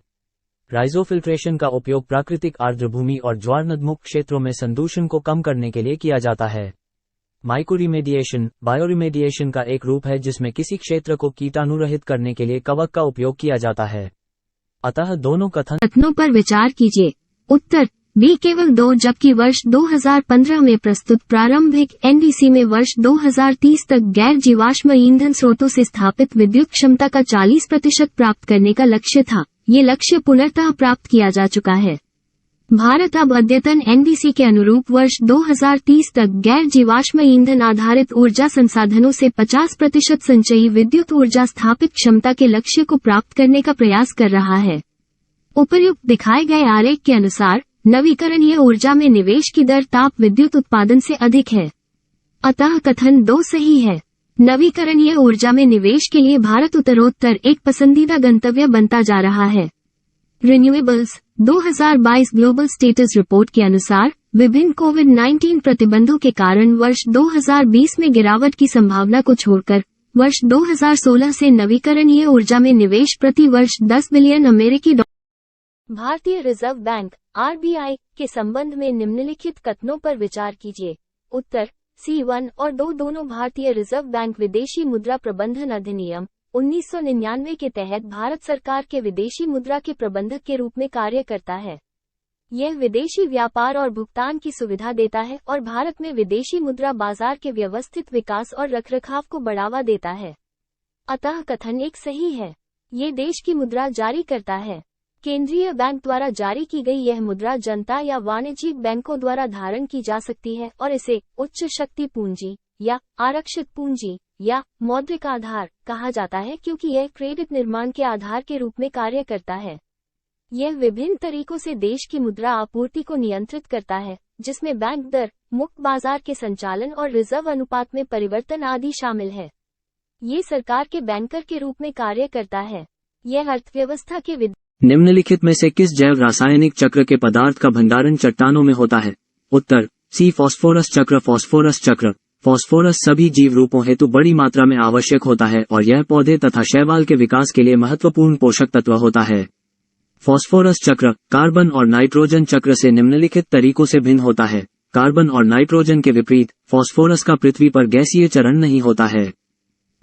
राइजोफिल्ट्रेशन का उपयोग प्राकृतिक आर्द्र भूमि और ज्वारनदमुक्त क्षेत्रों में संदूषण को कम करने के लिए किया जाता है। माइकोरिमेडिएशन बायोरिमेडिएशन का एक रूप है जिसमें किसी क्षेत्र को कीटाणुरहित करने के लिए कवक का उपयोग किया जाता है, अतः दोनों कथनों पर विचार कीजिए। उत्तर बी केवल 2, जबकि वर्ष 2015 में प्रस्तुत प्रारंभिक NDC में वर्ष 2030 तक गैर जीवाश्म ईंधन स्रोतों से स्थापित विद्युत क्षमता का 40% प्राप्त करने का लक्ष्य था। ये लक्ष्य पुनर्तः प्राप्त किया जा चुका है। भारत अब अद्यतन NDC के अनुरूप वर्ष 2030 तक गैर जीवाश्म ईंधन आधारित ऊर्जा संसाधनों से 50% संचयी विद्युत ऊर्जा स्थापित क्षमता के लक्ष्य को प्राप्त करने का प्रयास कर रहा है। उपर्युक्त दिखाए गए आरेख के अनुसार नवीकरणीय ऊर्जा में निवेश की दर ताप विद्युत उत्पादन से अधिक है, अतः कथन 2 सही है। नवीकरणीय ऊर्जा में निवेश के लिए भारत उत्तरोत्तर एक पसंदीदा गंतव्य बनता जा रहा है। रिन्यूएबल्स 2022 ग्लोबल स्टेटस रिपोर्ट के अनुसार विभिन्न कोविड-19 प्रतिबंधों के कारण वर्ष 2020 में गिरावट की संभावना को छोड़कर वर्ष 2016 से नवीकरणीय ऊर्जा में निवेश प्रति वर्ष 10 बिलियन अमेरिकी डॉलर। भारतीय रिजर्व बैंक RBI के संबंध में निम्नलिखित कथनों पर विचार कीजिए। उत्तर C1 और 2 दोनों भारतीय रिजर्व बैंक विदेशी मुद्रा प्रबंधन अधिनियम 1999 के तहत भारत सरकार के विदेशी मुद्रा के प्रबंधक के रूप में कार्य करता है। यह विदेशी व्यापार और भुगतान की सुविधा देता है और भारत में विदेशी मुद्रा बाजार के व्यवस्थित विकास और रखरखाव को बढ़ावा देता है। अतः कथन एक सही है। ये देश की मुद्रा जारी करता है। केंद्रीय बैंक द्वारा जारी की गई यह मुद्रा जनता या वाणिज्यिक बैंकों द्वारा धारण की जा सकती है और इसे उच्च शक्ति पूंजी या आरक्षित पूंजी या मौद्रिक आधार कहा जाता है, क्योंकि यह क्रेडिट निर्माण के आधार के रूप में कार्य करता है। यह विभिन्न तरीकों से देश की मुद्रा आपूर्ति को नियंत्रित करता है, जिसमें बैंक दर, मुक्त बाजार के संचालन और रिजर्व अनुपात में परिवर्तन आदि शामिल है। ये सरकार के बैंकर के रूप में कार्य करता है। यह अर्थव्यवस्था के निम्नलिखित में से किस जैव रासायनिक चक्र के पदार्थ का भंडारण चट्टानों में होता है? उत्तर सी फास्फोरस चक्र। फास्फोरस चक्र। फास्फोरस सभी जीव रूपों हेतु बड़ी मात्रा में आवश्यक होता है और यह पौधे तथा शैवाल के विकास के लिए महत्वपूर्ण पोषक तत्व होता है। फास्फोरस चक्र कार्बन और नाइट्रोजन चक्र से निम्नलिखित तरीकों से भिन्न होता है। कार्बन और नाइट्रोजन के विपरीत फास्फोरस का पृथ्वी पर गैसीय चरण नहीं होता है।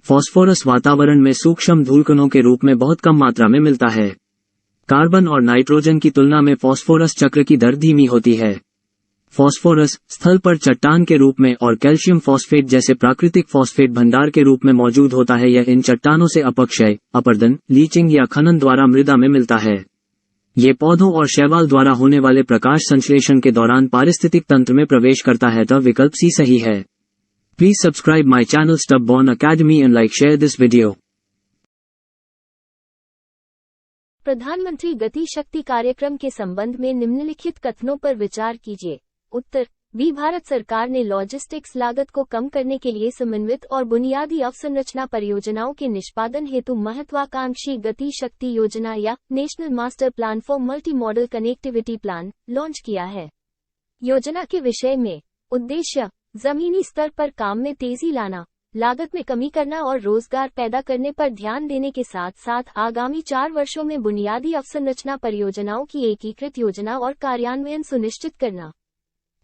फास्फोरस वातावरण में सूक्ष्म धूलकणों के रूप में बहुत कम मात्रा में मिलता है। कार्बन और नाइट्रोजन की तुलना में फास्फोरस चक्र की दर धीमी होती है। फास्फोरस स्थल पर चट्टान के रूप में और कैल्शियम फॉस्फेट जैसे प्राकृतिक फॉस्फेट भंडार के रूप में मौजूद होता है। यह इन चट्टानों से अपक्षय, अपरदन, लीचिंग या खनन द्वारा मृदा में मिलता है। ये पौधों और शैवाल द्वारा होने वाले प्रकाश संश्लेषण के दौरान पारिस्थितिक तंत्र में प्रवेश करता है। तो विकल्प सी सही है। Please subscribe my channel Stubborn Academy and like share this video. प्रधानमंत्री गति शक्ति कार्यक्रम के संबंध में निम्नलिखित कथनों पर विचार कीजिए। उत्तर बी भारत सरकार ने लॉजिस्टिक्स लागत को कम करने के लिए समन्वित और बुनियादी अवसंरचना परियोजनाओं के निष्पादन हेतु महत्वाकांक्षी गति शक्ति योजना या national master plan for multi modal connectivity plan launch किया है। योजना के विषय में उद्देश्य जमीनी स्तर पर काम में तेजी लाना, लागत में कमी करना और रोजगार पैदा करने पर ध्यान देने के साथ साथ आगामी 4 वर्षों में बुनियादी अवसंरचना परियोजनाओं की एकीकृत योजना और कार्यान्वयन सुनिश्चित करना।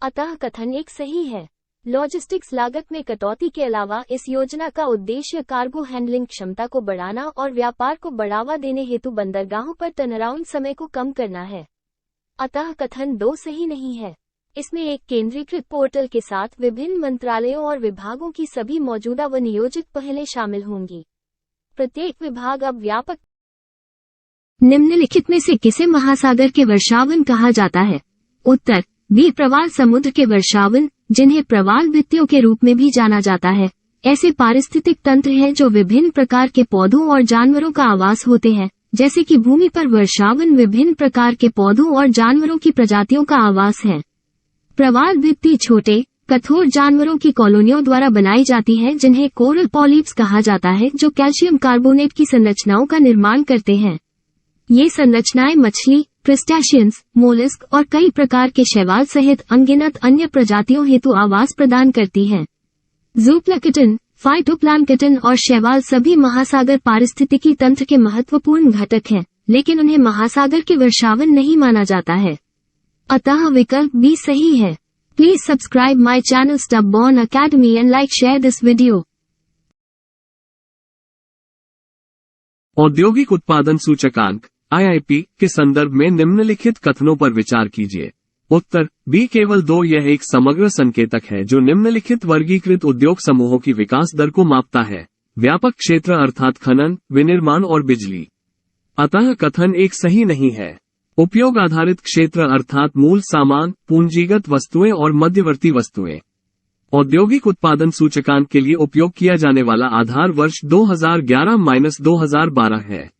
अतः कथन एक सही है। लॉजिस्टिक्स लागत में कटौती के अलावा इस योजना का उद्देश्य कार्गो हैंडलिंग क्षमता को बढ़ाना और व्यापार को बढ़ावा देने हेतु बंदरगाहों पर टर्नअराउंड समय को कम करना है। अतः कथन 2 सही नहीं है। इसमें एक केंद्रीकृत पोर्टल के साथ विभिन्न मंत्रालयों और विभागों की सभी मौजूदा व नियोजित पहलें शामिल होंगी। प्रत्येक विभाग अब व्यापक। निम्नलिखित में से किसे महासागर के वर्षावन कहा जाता है? उत्तर बी प्रवाल समुद्र के वर्षावन, जिन्हें प्रवाल भित्तियों के रूप में भी जाना जाता है, ऐसे पारिस्थितिक तंत्र हैं जो विभिन्न प्रकार के पौधों और जानवरों का आवास होते हैं। जैसे कि भूमि पर वर्षावन विभिन्न प्रकार के पौधों और जानवरों की प्रजातियों का आवास है। प्रवाल भित्ति छोटे कठोर जानवरों की कॉलोनियों द्वारा बनाई जाती है, जिन्हें कोरल पॉलिप्स कहा जाता है, जो कैल्शियम कार्बोनेट की संरचनाओं का निर्माण करते हैं। ये संरचनाएं मछली, क्रिस्टेशियंस, मोलस्क और कई प्रकार के शैवाल सहित अनगिनत अन्य प्रजातियों हेतु आवास प्रदान करती हैं। ज़ूप्लैंक्टन, फाइटोप्लैंक्टन और शैवाल सभी महासागर पारिस्थितिकी तंत्र के महत्वपूर्ण घटक हैं, लेकिन उन्हें महासागर के वर्षावन नहीं माना जाता है। अतः विकल्प बी सही है। Please subscribe my channel Stubborn Academy and like share this video. औद्योगिक उत्पादन सूचकांक IIP के संदर्भ में निम्नलिखित कथनों पर विचार कीजिए। उत्तर बी केवल 2 यह एक समग्र संकेतक है जो निम्नलिखित वर्गीकृत उद्योग समूहों की विकास दर को मापता है। व्यापक क्षेत्र अर्थात खनन, विनिर्माण और बिजली। अतः कथन एक सही नहीं है। उपयोग आधारित क्षेत्र अर्थात मूल सामान, पूंजीगत वस्तुएं और मध्यवर्ती वस्तुएं। औद्योगिक उत्पादन सूचकांक के लिए उपयोग किया जाने वाला आधार वर्ष 2011-2012 है।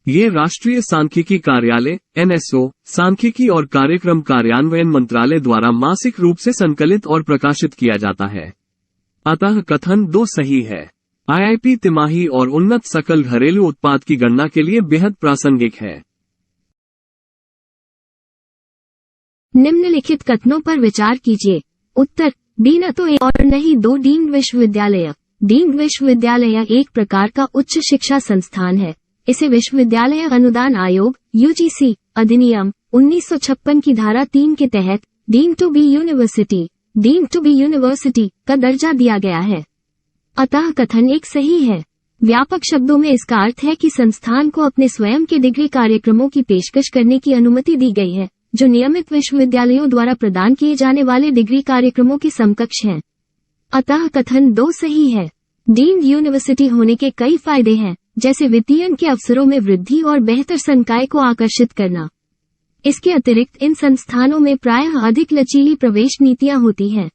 ये राष्ट्रीय सांख्यिकी कार्यालय NSO, सांख्यिकी और कार्यक्रम कार्यान्वयन मंत्रालय द्वारा मासिक रूप से संकलित और प्रकाशित किया जाता है। अतः कथन 2 सही है। IIP तिमाही और उन्नत सकल घरेलू उत्पाद की गणना के लिए बेहद प्रासंगिक है। निम्नलिखित कथनों पर विचार कीजिए। उत्तर बी न तो एक और न ही 2 डीम्ड विश्वविद्यालय। डीम्ड विश्वविद्यालय एक प्रकार का उच्च शिक्षा संस्थान है। इसे विश्वविद्यालय अनुदान आयोग UGC अधिनियम 1956 की धारा 3 के तहत deemed to be university deemed to be university का दर्जा दिया गया है। अतः कथन एक सही है। व्यापक शब्दों में इसका अर्थ है कि संस्थान को अपने स्वयं के डिग्री कार्यक्रमों की पेशकश करने की अनुमति दी गई है, जो नियमित विश्वविद्यालयों द्वारा प्रदान किए जाने वाले डिग्री कार्यक्रमों के समकक्ष हैं। अतः कथन 2 सही है। डीम्ड यूनिवर्सिटी होने के कई फायदे हैं, जैसे वित्तीयन के अवसरों में वृद्धि और बेहतर संकाय को आकर्षित करना। इसके अतिरिक्त इन संस्थानों में प्रायः अधिक लचीली प्रवेश नीतियां होती हैं।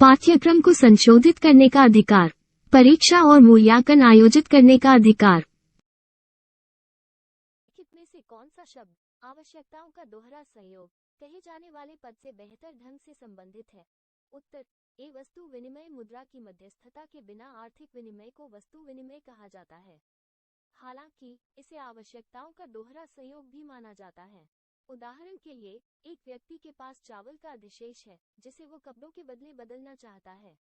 पाठ्यक्रम को संशोधित करने का अधिकार, परीक्षा और मूल्यांकन आयोजित करने का अधिकार। में से कौन सा शब्द आवश्यकताओं का दोहरा सहयोग कहे जाने वाले पद से बेहतर ढंग से संबंधित है? उत्तर ए। वस्तु विनिमय मुद्रा की मध्यस्थता के बिना आर्थिक विनिमय को वस्तु विनिमय कहा जाता है। हालांकि इसे आवश्यकताओं का दोहरा सहयोग भी माना जाता है। उदाहरण के लिए, एक व्यक्ति के पास चावल का अधिशेष है जिसे वो कपड़ों के बदले बदलना चाहता है।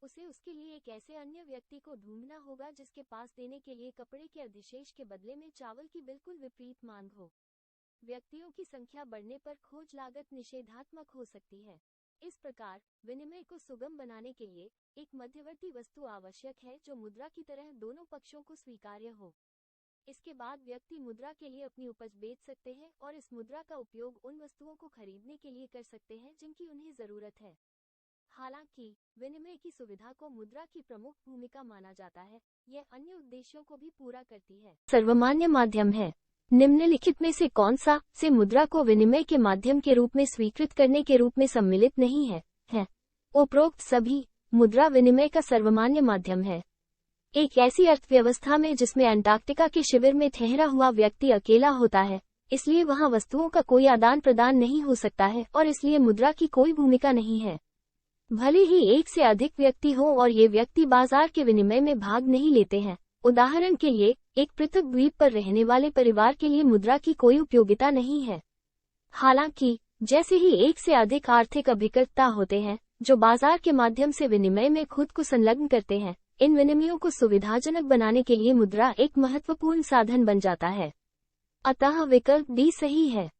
उसे उसके लिए एक ऐसे अन्य व्यक्ति को ढूंढना होगा जिसके पास देने के लिए कपड़े के अधिशेष के बदले में चावल की बिल्कुल विपरीत मांग हो। व्यक्तियों की संख्या बढ़ने पर खोज लागत निषेधात्मक हो सकती है। इस प्रकार विनिमय को सुगम बनाने के लिए एक मध्यवर्ती वस्तु आवश्यक है जो मुद्रा की तरह दोनों पक्षों को स्वीकार्य हो। इसके बाद व्यक्ति मुद्रा के लिए अपनी उपज बेच सकते हैं और इस मुद्रा का उपयोग उन वस्तुओं को खरीदने के लिए कर सकते हैं जिनकी उन्हें जरूरत है। हालांकि विनिमय की सुविधा को मुद्रा की प्रमुख भूमिका माना जाता है, यह अन्य उद्देश्यों को भी पूरा करती है। सर्वमान्य माध्यम है। निम्नलिखित में से कौन सा से मुद्रा को विनिमय के माध्यम के रूप में स्वीकृत करने के रूप में सम्मिलित नहीं है? उपरोक्त सभी मुद्रा विनिमय का सर्वमान्य माध्यम है। एक ऐसी अर्थव्यवस्था में जिसमें अंटार्कटिका के शिविर में ठहरा हुआ व्यक्ति अकेला होता है, इसलिए वहां वस्तुओं का कोई आदान प्रदान नहीं हो सकता है और इसलिए मुद्रा की कोई भूमिका नहीं है। भले ही एक से अधिक व्यक्ति हो और ये व्यक्ति बाजार के विनिमय में भाग नहीं लेते हैं। उदाहरण के लिए, एक पृथक द्वीप पर रहने वाले परिवार के लिए मुद्रा की कोई उपयोगिता नहीं है। हालांकि जैसे ही एक से अधिक आर्थिक अभिकर्ता होते हैं जो बाजार के माध्यम से विनिमय में खुद को संलग्न करते हैं, इन विनिमयों को सुविधाजनक बनाने के लिए मुद्रा एक महत्वपूर्ण साधन बन जाता है। अतः विकल्प डी सही है।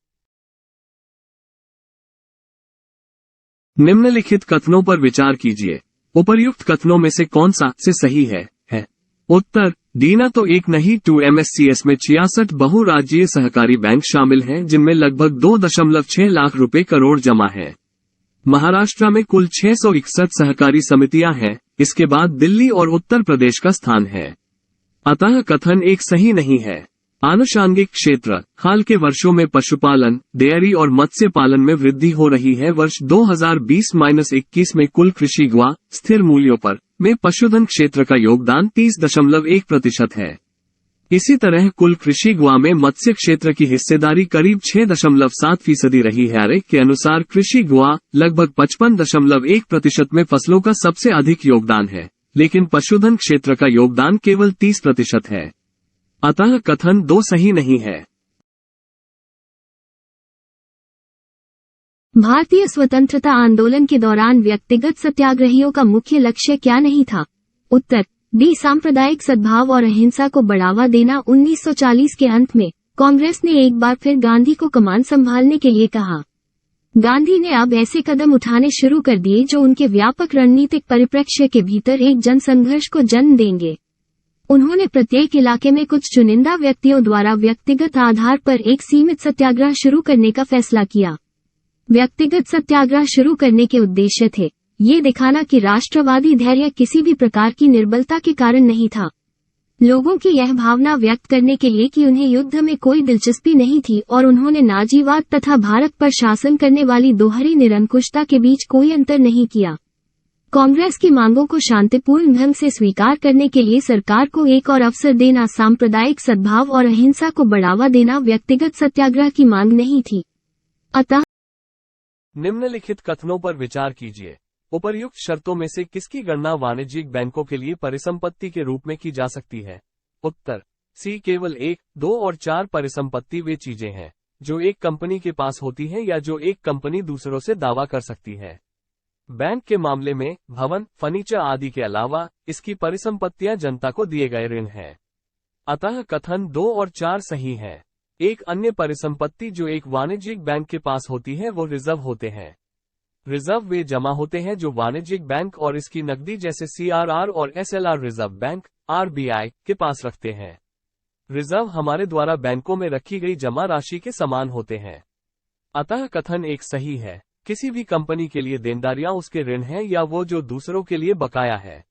निम्नलिखित कथनों पर विचार कीजिए। उपर्युक्त कथनों में से कौन सा से सही है? उत्तर डी। न तो एक नहीं 2 MSCS में 66 बहुराज्यीय सहकारी बैंक शामिल हैं जिनमें लगभग 2.6 लाख रुपए करोड़ जमा है। महाराष्ट्र में कुल 661 सहकारी समितियां हैं। इसके बाद दिल्ली और उत्तर प्रदेश का स्थान है। अतः कथन एक सही नहीं है। आनुषांगिक क्षेत्र। हाल के वर्षों में पशुपालन, डेयरी और मत्स्य पालन में वृद्धि हो रही है। वर्ष 2020-21 में कुल कृषि गुआ स्थिर मूल्यों पर में पशुधन क्षेत्र का योगदान 30.1% है। इसी तरह कुल कृषि गुआ में मत्स्य क्षेत्र की हिस्सेदारी करीब 6.7% रही है। आरए के अनुसार कृषि गुआ लगभग 55.1% में फसलों का सबसे अधिक योगदान है, लेकिन पशुधन क्षेत्र का योगदान केवल 30% है। अतः कथन 2 सही नहीं है। भारतीय स्वतंत्रता आंदोलन के दौरान व्यक्तिगत सत्याग्रहियों का मुख्य लक्ष्य क्या नहीं था? उत्तर डी। सांप्रदायिक सद्भाव और अहिंसा को बढ़ावा देना। 1940 के अंत में कांग्रेस ने एक बार फिर गांधी को कमान संभालने के लिए कहा। गांधी ने अब ऐसे कदम उठाने शुरू कर दिए जो उनके व्यापक रणनीतिक परिप्रेक्ष्य के भीतर एक जनसंघर्ष को जन्म देंगे। उन्होंने प्रत्येक इलाके में कुछ चुनिंदा व्यक्तियों द्वारा व्यक्तिगत आधार पर एक सीमित सत्याग्रह शुरू करने का फैसला किया। व्यक्तिगत सत्याग्रह शुरू करने के उद्देश्य थे ये दिखाना कि राष्ट्रवादी धैर्य किसी भी प्रकार की निर्बलता के कारण नहीं था। लोगों की यह भावना व्यक्त करने के लिए कि उन्हें युद्ध में कोई दिलचस्पी नहीं थी और उन्होंने नाजीवाद तथा भारत पर शासन करने वाली दोहरी निरंकुशता के बीच कोई अंतर नहीं किया। कांग्रेस की मांगों को शांतिपूर्ण ढंग से स्वीकार करने के लिए सरकार को एक और अवसर देना, सांप्रदायिक सद्भाव और अहिंसा को बढ़ावा देना व्यक्तिगत सत्याग्रह की मांग नहीं थी। अतः निम्नलिखित कथनों पर विचार कीजिए। उपर्युक्त शर्तों में से किसकी गणना वाणिज्यिक बैंकों के लिए परिसंपत्ति के रूप में की जा सकती है? उत्तर सी। केवल 1, 2 और 4 परिसंपत्ति वे चीजें हैं जो एक कंपनी के पास होती हैं या जो एक कंपनी दूसरों से दावा कर सकती है। बैंक के मामले में भवन, फर्नीचर आदि के अलावा इसकी परिसंपत्तियां जनता को दिए गए ऋण हैं। अतः कथन 2 और 4 सही है। एक अन्य परिसंपत्ति जो एक वाणिज्यिक बैंक के पास होती है वो रिजर्व होते हैं। रिजर्व वे जमा होते हैं जो वाणिज्यिक बैंक और इसकी नकदी जैसे CRR और SLR रिजर्व बैंक RBI के पास रखते हैं। रिजर्व हमारे द्वारा बैंकों में रखी गई जमा राशि के समान होते हैं। अतः कथन एक सही है। किसी भी कंपनी के लिए देनदारियां उसके ऋण हैं या वो जो दूसरों के लिए बकाया है।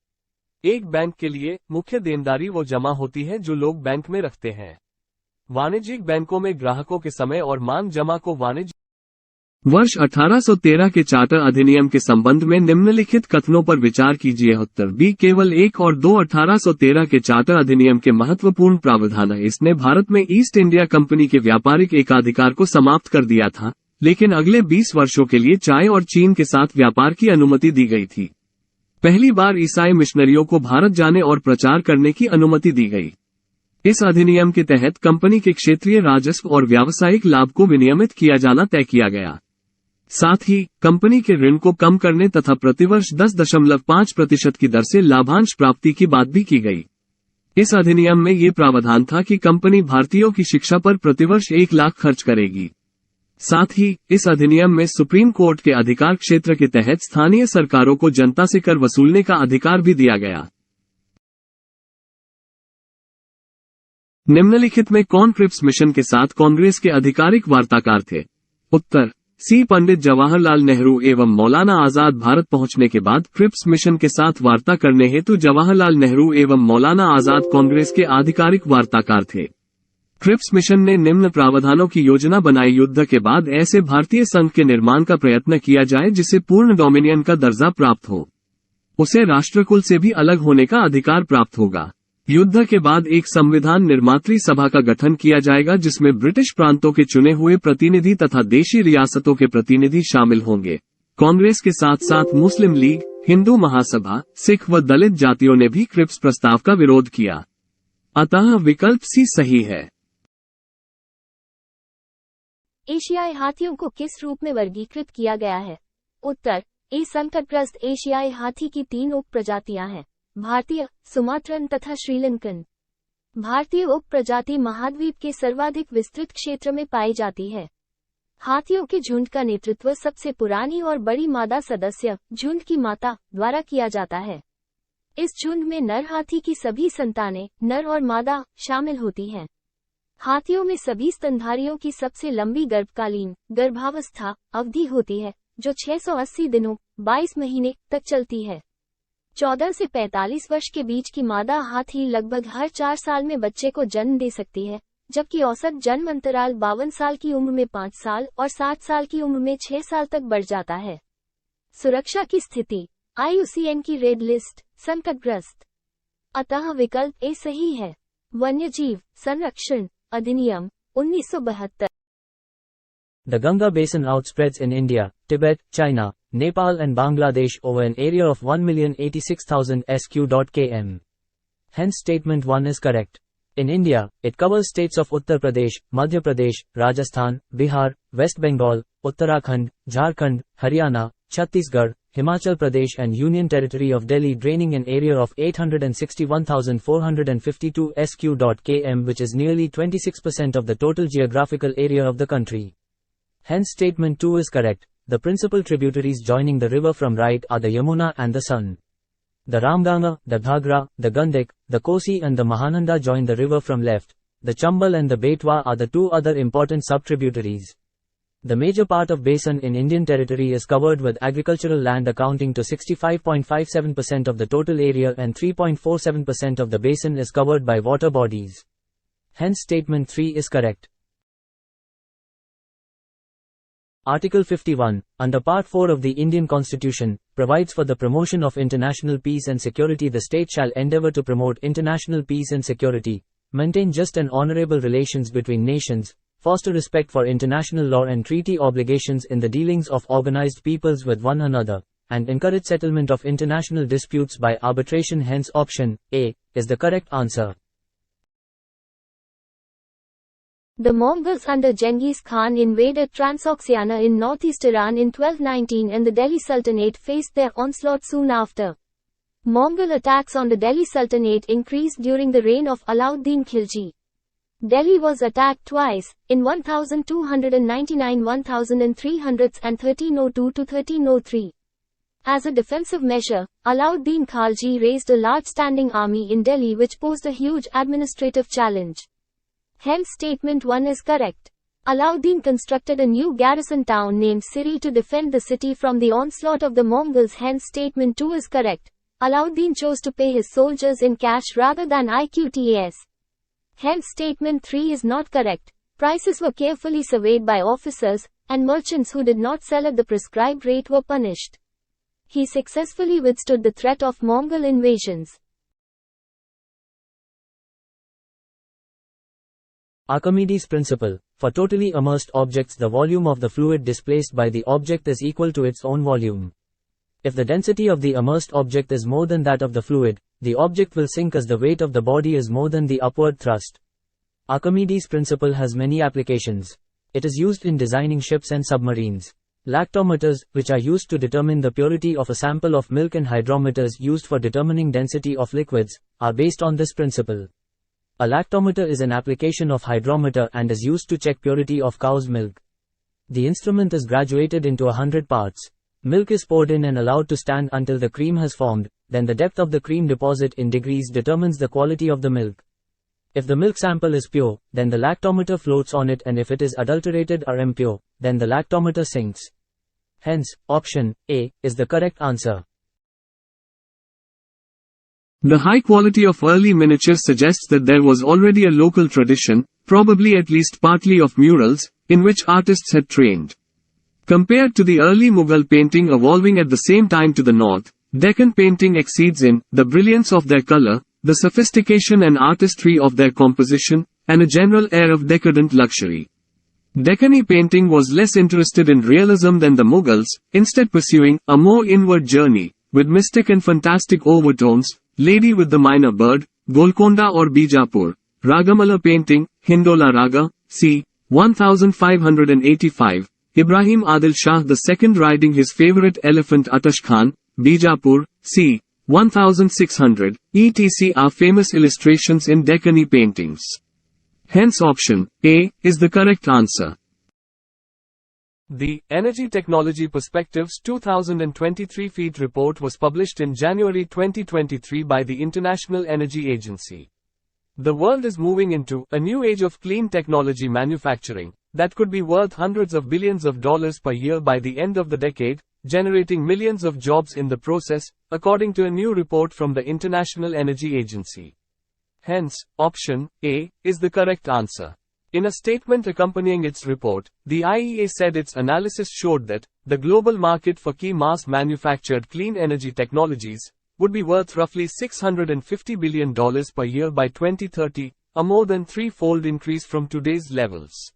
एक बैंक के लिए मुख्य देनदारी वो जमा होती है जो लोग बैंक में रखते हैं। वाणिज्यिक बैंकों में ग्राहकों के समय और मांग जमा को वाणिज्य वर्ष 1813 के चार्टर अधिनियम के संबंध में निम्नलिखित कथनों पर विचार कीजिए। उत्तर बी केवल 1 और 2 1813 के चार्टर अधिनियम के महत्वपूर्ण प्रावधान है। इसने भारत में ईस्ट इंडिया कंपनी के व्यापारिक एकाधिकार को समाप्त कर दिया था, लेकिन अगले 20 वर्षों के लिए चाय और चीन के साथ व्यापार की अनुमति दी गई थी। पहली बार ईसाई मिशनरियों को भारत जाने और प्रचार करने की अनुमति दी गई। इस अधिनियम के तहत कंपनी के क्षेत्रीय राजस्व और व्यावसायिक लाभ को विनियमित किया जाना तय किया गया। साथ ही कंपनी के ऋण को कम करने तथा प्रतिवर्ष 10.5% की दर से लाभांश प्राप्ति की बात भी की गई। इस अधिनियम में ये प्रावधान था कि कंपनी भारतीयों की शिक्षा पर प्रतिवर्ष 1 लाख खर्च करेगी। साथ ही इस अधिनियम में सुप्रीम कोर्ट के अधिकार क्षेत्र के तहत स्थानीय सरकारों को जनता से कर वसूलने का अधिकार भी दिया गया। निम्नलिखित में कौन क्रिप्स मिशन के साथ कांग्रेस के आधिकारिक वार्ताकार थे? उत्तर सी पंडित जवाहरलाल नेहरू एवं मौलाना आजाद भारत पहुंचने के बाद क्रिप्स मिशन के साथ वार्ता करने हेतु जवाहरलाल नेहरू एवं मौलाना आजाद कांग्रेस के आधिकारिक वार्ताकार थे। क्रिप्स मिशन ने निम्न प्रावधानों की योजना बनाई। युद्ध के बाद ऐसे भारतीय संघ के निर्माण का प्रयत्न किया जाए जिसे पूर्ण डोमिनियन का दर्जा प्राप्त हो। उसे राष्ट्रकुल से भी अलग होने का अधिकार प्राप्त होगा। युद्ध के बाद एक संविधान निर्मात्री सभा का गठन किया जाएगा जिसमें ब्रिटिश प्रांतों के चुने हुए प्रतिनिधि तथा देशी रियासतों के प्रतिनिधि शामिल होंगे। कांग्रेस के साथ साथ मुस्लिम लीग, हिंदू महासभा, सिख व दलित जातियों ने भी क्रिप्स प्रस्ताव का विरोध किया। अतः विकल्प सी सही है। एशियाई हाथियों को किस रूप में वर्गीकृत किया गया है? उत्तर ए संकटग्रस्त एशियाई हाथी की 3 उप प्रजातियां हैं, भारतीय, सुमात्रन तथा श्रीलंकन। भारतीय उप प्रजाति महाद्वीप के सर्वाधिक विस्तृत क्षेत्र में पाई जाती है। हाथियों के झुंड का नेतृत्व सबसे पुरानी और बड़ी मादा सदस्य, झुंड की माता, द्वारा किया जाता है। इस झुंड में नर हाथी की सभी संतानें, नर और मादा, शामिल होती हैं। हाथियों में सभी स्तनधारियों की सबसे लंबी गर्भकालीन गर्भावस्था अवधि होती है, जो 680 दिनों 22 महीने तक चलती है। 14 से 45 वर्ष के बीच की मादा हाथी लगभग हर 4 साल में बच्चे को जन्म दे सकती है, जबकि औसत जन्म अंतराल 52 साल की उम्र में 5 साल और 60 साल की उम्र में 6 साल तक बढ़ जाता है। सुरक्षा की स्थिति IUCN की रेड लिस्ट, संकटग्रस्त। अतः विकल्प ए सही है। वन्यजीव संरक्षण अधिनियम 1972। The Ganga Basin outspreads in India, Tibet, China, Nepal and Bangladesh over an area of 1,086,000 sq.km. Hence statement 1 is correct. In India, it covers states of Uttar Pradesh, Madhya Pradesh, Rajasthan, Bihar, West Bengal, Uttarakhand, Jharkhand, Haryana, Chhattisgarh, Himachal Pradesh and Union Territory of Delhi, draining an area of 861,452 sq.km, which is nearly 26% of the total geographical area of the country. Hence statement 2 is correct. The principal tributaries joining the river from right are the Yamuna and the Son. The Ramganga, the Ghagra, the Gandik, the Kosi and the Mahananda join the river from left. The Chambal and the Betwa are the 2 other important sub-tributaries. The major part of basin in Indian territory is covered with agricultural land accounting to 65.57% of the total area, and 3.47% of the basin is covered by water bodies. Hence statement 3 is correct. Article 51, under Part 4 of the Indian Constitution, provides for the promotion of international peace and security. The state shall endeavour to promote international peace and security, maintain just and honourable relations between nations, foster respect for international law and treaty obligations in the dealings of organized peoples with one another, and encourage settlement of international disputes by arbitration. Hence option A is the correct answer. The Mongols under Genghis Khan invaded Transoxiana in northeast Iran in 1219 and the Delhi Sultanate faced their onslaught soon after. Mongol attacks on the Delhi Sultanate increased during the reign of Alauddin Khilji. Delhi was attacked twice, in 1299, 1300s and 1302 to 1303. As a defensive measure, Alauddin Khalji raised a large standing army in Delhi which posed a huge administrative challenge. Hence statement 1 is correct. Alauddin constructed a new garrison town named Siri to defend the city from the onslaught of the Mongols. Hence statement 2 is correct. Alauddin chose to pay his soldiers in cash rather than IQTAS. Hence statement 3 is not correct. Prices were carefully surveyed by officers, and merchants who did not sell at the prescribed rate were punished. He successfully withstood the threat of Mongol invasions. Archimedes' principle. For totally immersed objects, the volume of the fluid displaced by the object is equal to its own volume. If the density of the immersed object is more than that of the fluid, the object will sink as the weight of the body is more than the upward thrust. Archimedes' principle has many applications. It is used in designing ships and submarines. Lactometers, which are used to determine the purity of a sample of milk, and hydrometers used for determining density of liquids, are based on this principle. A lactometer is an application of hydrometer and is used to check purity of cow's milk. The instrument is graduated into 100 parts. Milk is poured in and allowed to stand until the cream has formed, then the depth of the cream deposit in degrees determines the quality of the milk. If the milk sample is pure, then the lactometer floats on it, and if it is adulterated or impure, then the lactometer sinks. Hence, option A is the correct answer. The high quality of early miniatures suggests that there was already a local tradition, probably at least partly of murals, in which artists had trained. Compared to the early Mughal painting evolving at the same time to the north, Deccan painting exceeds in the brilliance of their color, the sophistication and artistry of their composition, and a general air of decadent luxury. Deccani painting was less interested in realism than the Mughals, instead pursuing a more inward journey, with mystic and fantastic overtones. Lady with the Minor Bird, Golconda or Bijapur. Ragamala painting, Hindola Raga, c. 1585. Ibrahim Adil Shah II riding his favorite elephant Atash Khan, Bijapur, c. 1600, etc. are famous illustrations in Deccani paintings. Hence option A is the correct answer. The Energy Technology Perspectives 2023 FEED report was published in January 2023 by the International Energy Agency. The world is moving into a new age of clean technology manufacturing that could be worth hundreds of billions of dollars per year by the end of the decade, generating millions of jobs in the process, according to a new report from the International Energy Agency. Hence, option A is the correct answer. In a statement accompanying its report, the IEA said its analysis showed that the global market for key mass-manufactured clean energy technologies would be worth roughly $650 billion per year by 2030, a more than threefold increase from today's levels.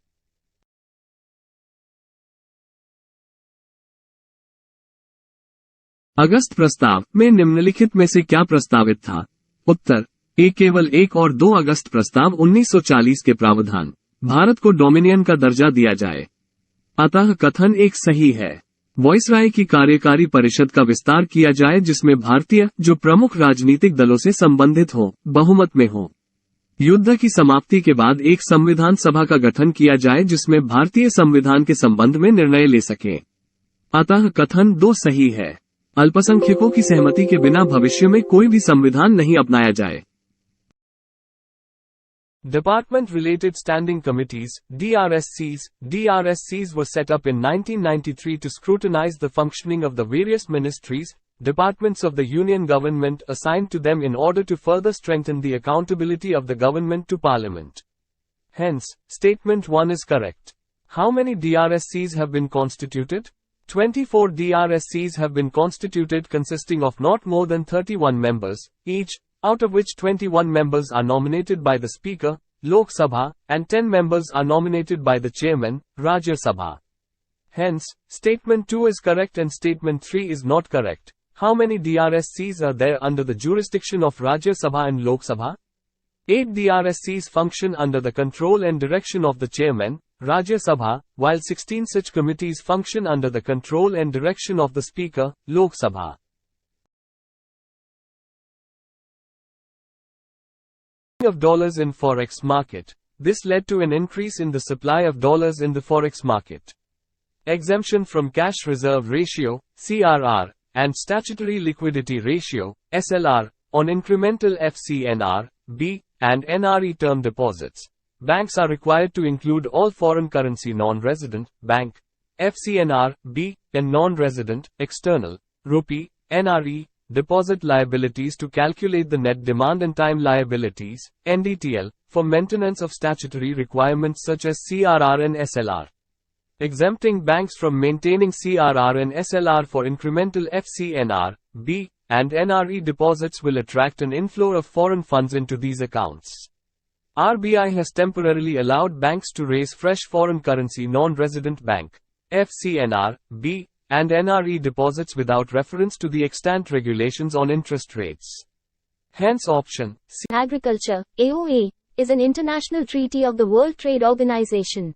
अगस्त प्रस्ताव में निम्नलिखित में से क्या प्रस्तावित था? उत्तर ए केवल 1 और 2 अगस्त प्रस्ताव 1940 के प्रावधान। भारत को डोमिनियन का दर्जा दिया जाए। अतः कथन एक सही है। वॉइसराय की कार्यकारी परिषद का विस्तार किया जाए जिसमें भारतीय जो प्रमुख राजनीतिक दलों से संबंधित हो, बहुमत में हो। युद्ध की समाप्ति के बाद एक संविधान सभा का गठन किया जाए जिसमें भारतीय संविधान के संबंध में निर्णय ले सके। अतः कथन 2 सही है। अल्पसंख्यकों की सहमति के बिना भविष्य में कोई भी संविधान नहीं अपनाया जाए। Department-related standing committees, DRSCs. DRSCs were set up in 1993 to scrutinize the functioning of the various ministries, departments of the union government assigned to them in order to further strengthen the accountability of the government to Parliament. Hence, statement 1 is correct. How many DRSCs have been constituted? 24 DRSCs have been constituted consisting of not more than 31 members, each, out of which 21 members are nominated by the Speaker, Lok Sabha, and 10 members are nominated by the Chairman, Rajya Sabha. Hence, statement 2 is correct and statement 3 is not correct. How many DRSCs are there under the jurisdiction of Rajya Sabha and Lok Sabha? 8 DRSCs function under the control and direction of the Chairman, Rajya Sabha, while 16 such committees function under the control and direction of the Speaker, Lok Sabha. Of dollars in Forex market. This led to an increase in the supply of dollars in the forex market. Exemption from cash reserve ratio, CRR, and statutory liquidity ratio, SLR, on incremental FCNR, B, and NRE term deposits. Banks are required to include all foreign currency non-resident, bank, FCNR, B, and non-resident, external, rupee, NRE, deposit liabilities to calculate the net demand and time liabilities, NDTL, for maintenance of statutory requirements such as CRR and SLR. Exempting banks from maintaining CRR and SLR for incremental FCNR, B, and NRE deposits will attract an inflow of foreign funds into these accounts. RBI has temporarily allowed banks to raise fresh foreign currency non-resident bank, FCNR, B, and NRE deposits without reference to the extant regulations on interest rates. Hence option C. Agriculture, AOA, is an international treaty of the World Trade Organization.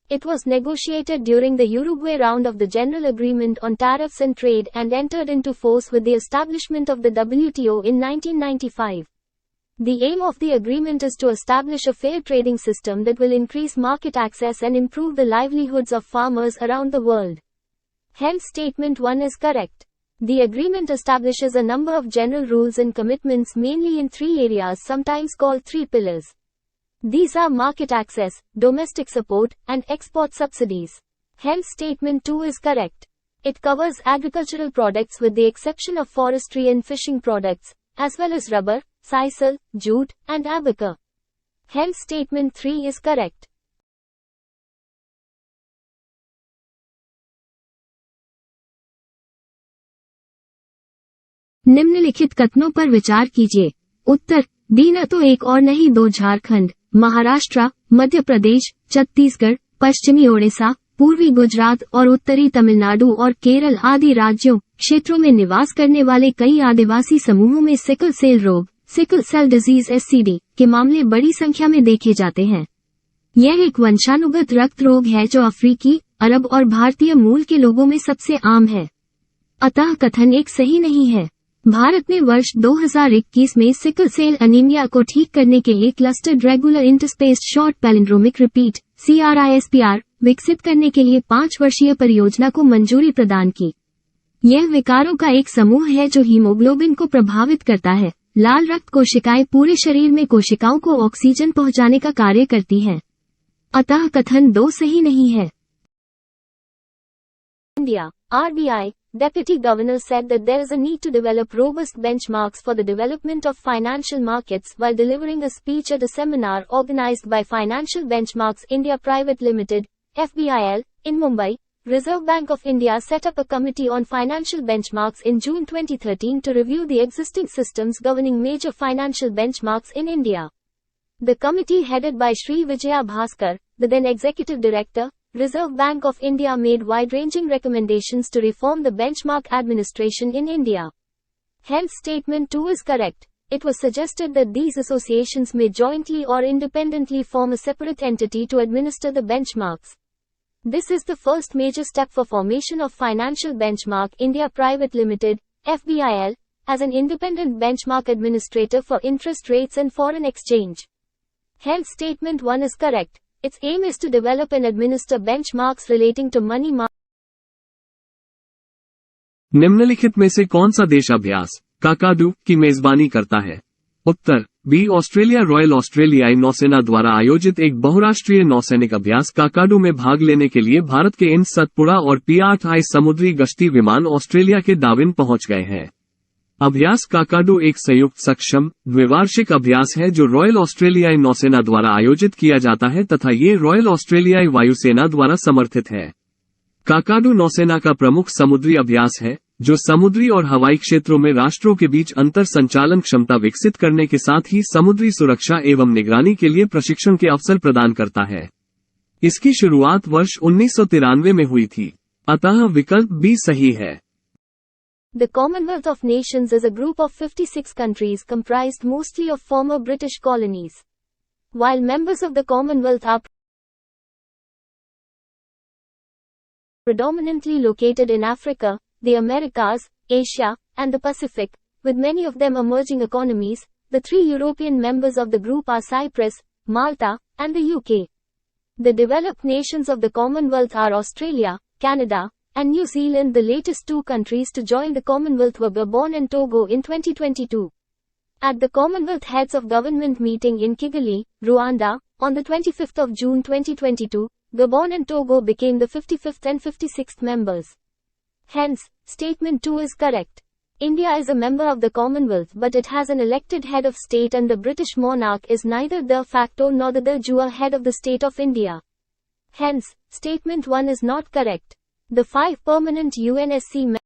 It was negotiated during the Uruguay round of the General Agreement on Tariffs and Trade and entered into force with the establishment of the WTO in 1995. The aim of the agreement is to establish a fair trading system that will increase market access and improve the livelihoods of farmers around the world. Hence statement 1 is correct. The agreement establishes a number of general rules and commitments mainly in 3 areas sometimes called 3 pillars. These are market access, domestic support, and export subsidies. Hence statement 2 is correct. It covers agricultural products with the exception of forestry and fishing products, as well as rubber, sisal, jute, and abaca. Hence statement 3 is correct. निम्नलिखित कथनों पर विचार कीजिए। उत्तर, B न तो एक और नहीं दो झारखंड, महाराष्ट्र, मध्य प्रदेश, छत्तीसगढ़, पश्चिमी ओडिशा, पूर्वी गुजरात और उत्तरी तमिलनाडु और केरल आदि राज्यों, क्षेत्रों में निवास करने वाले कई आदिवासी समूहों में सिकल सेल रोग, सिकल सेल डिजीज SCD, के मामले बड़ी संख्या में देखे जाते हैं। यह एक वंशानुगत रक्त रोग है जो अफ्रीकी, अरब और भारतीय मूल के लोगों में सबसे आम है। अतः कथन एक सही नहीं है। भारत ने वर्ष 2021 में सिकल सेल अनीमिया को ठीक करने के लिए clustered regular interspaced short palindromic repeat CRISPR विकसित करने के लिए 5 वर्षीय परियोजना को मंजूरी प्रदान की। यह विकारों का एक समूह है जो हीमोग्लोबिन को प्रभावित करता है। लाल रक्त कोशिकाएं पूरे शरीर में कोशिकाओं को ऑक्सीजन पहुंचाने का कार्य करती हैं। अतः कथन 2 सही नहीं है। India, RBI, Deputy Governor said that there is a need to develop robust benchmarks for the development of financial markets while delivering a speech at a seminar organized by Financial Benchmarks India Private Limited, FBIL, in Mumbai. Reserve Bank of India set up a committee on financial benchmarks in June 2013 to review the existing systems governing major financial benchmarks in India. The committee headed by Sri Vijaya Bhaskar, the then Executive Director, Reserve Bank of India made wide-ranging recommendations to reform the benchmark administration in India. Hence statement 2 is correct. It was suggested that these associations may jointly or independently form a separate entity to administer the benchmarks. This is the first major step for formation of Financial Benchmark India Private Limited, FBIL, as an independent benchmark administrator for interest rates and foreign exchange. Hence statement 1 is correct. Its aim is to develop and administer benchmarks relating to money market. निम्नलिखित में से कौन सा देश अभ्यास Kakadu की मेजबानी करता है? उत्तर, बी ऑस्ट्रेलिया। रॉयल ऑस्ट्रेलियाई नौसेना द्वारा आयोजित एक बहुराष्ट्रीय नौसैनिक अभ्यास काकाडू में भाग लेने के लिए भारत के इन सतपुड़ा और P-8I समुद्री गश्ती विमान ऑस्ट्रेलिया के डार्विन पहुंच गए हैं। अभ्यास काकाडू एक संयुक्त सक्षम द्विवार्षिक अभ्यास है जो रॉयल ऑस्ट्रेलियाई नौसेना द्वारा आयोजित किया जाता है तथा ये रॉयल ऑस्ट्रेलियाई वायुसेना द्वारा समर्थित है। काकाडू नौसेना का प्रमुख समुद्री अभ्यास है जो समुद्री और हवाई क्षेत्रों में राष्ट्रों के बीच अंतर संचालन क्षमता विकसित करने के साथ ही समुद्री सुरक्षा एवं निगरानी के लिए प्रशिक्षण के अवसर प्रदान करता है। इसकी शुरुआत वर्ष 1993 में हुई थी। अतः विकल्प बी सही है। The Commonwealth of Nations is a group of 56 countries comprised mostly of former British colonies. While members of the Commonwealth are predominantly located in Africa, the Americas, Asia, and the Pacific, with many of them emerging economies, the 3 European members of the group are Cyprus, Malta, and the UK. The developed nations of the Commonwealth are Australia, Canada, and New Zealand. The latest two countries to join the Commonwealth were Gabon and Togo in 2022. At the Commonwealth Heads of Government meeting in Kigali, Rwanda, on the 25th of June 2022, Gabon and Togo became the 55th and 56th members. Hence, statement 2 is correct. India is a member of the Commonwealth, but it has an elected head of state, and the British monarch is neither de facto nor the de jure head of the state of India. Hence, statement 1 is not correct. The 5 permanent UNSC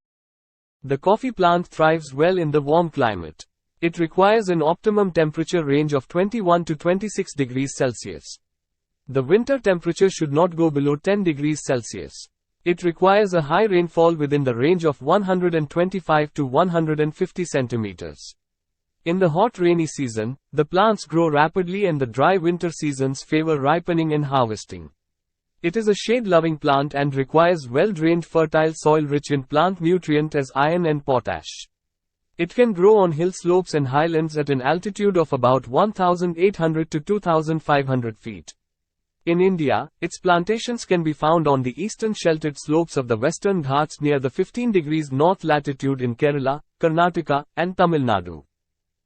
The coffee plant thrives well in the warm climate. It requires an optimum temperature range of 21 to 26 degrees Celsius. The winter temperature should not go below 10 degrees Celsius. It requires a high rainfall within the range of 125 to 150 centimeters. In the hot rainy season, the plants grow rapidly, and the dry winter seasons favor ripening and harvesting. It is a shade-loving plant and requires well-drained fertile soil rich in plant nutrient as iron and potash. It can grow on hill slopes and highlands at an altitude of about 1,800 to 2,500 feet. In India, its plantations can be found on the eastern sheltered slopes of the Western Ghats near the 15 degrees north latitude in Kerala, Karnataka, and Tamil Nadu.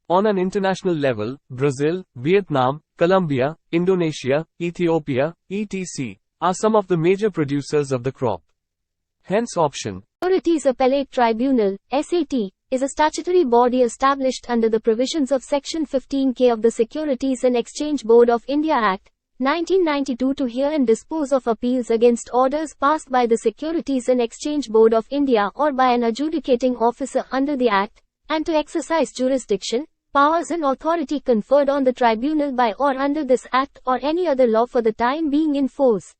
On an international level, Brazil, Vietnam, Colombia, Indonesia, Ethiopia, etc. are some of the major producers of the crop. Hence option. Securities Appellate Tribunal, SAT, is a statutory body established under the provisions of Section 15K of the Securities and Exchange Board of India Act, 1992 to hear and dispose of appeals against orders passed by the Securities and Exchange Board of India or by an adjudicating officer under the Act, and to exercise jurisdiction, powers and authority conferred on the tribunal by or under this Act or any other law for the time being in force.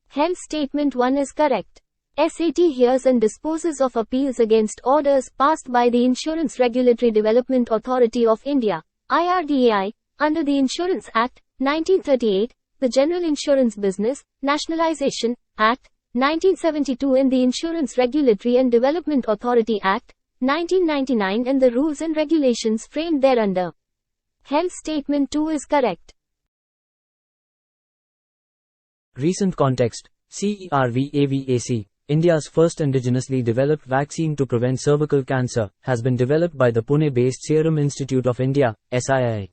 Hence statement 1 is correct. SAT hears and disposes of appeals against orders passed by the Insurance Regulatory Development Authority of India, IRDAI, under the Insurance Act, 1938, the General Insurance Business, Nationalization, Act, 1972 and the Insurance Regulatory and Development Authority Act, 1999 and the rules and regulations framed thereunder. Hence statement 2 is correct. Recent context, CERVAVAC, India's first indigenously developed vaccine to prevent cervical cancer, has been developed by the Pune-based Serum Institute of India, SII.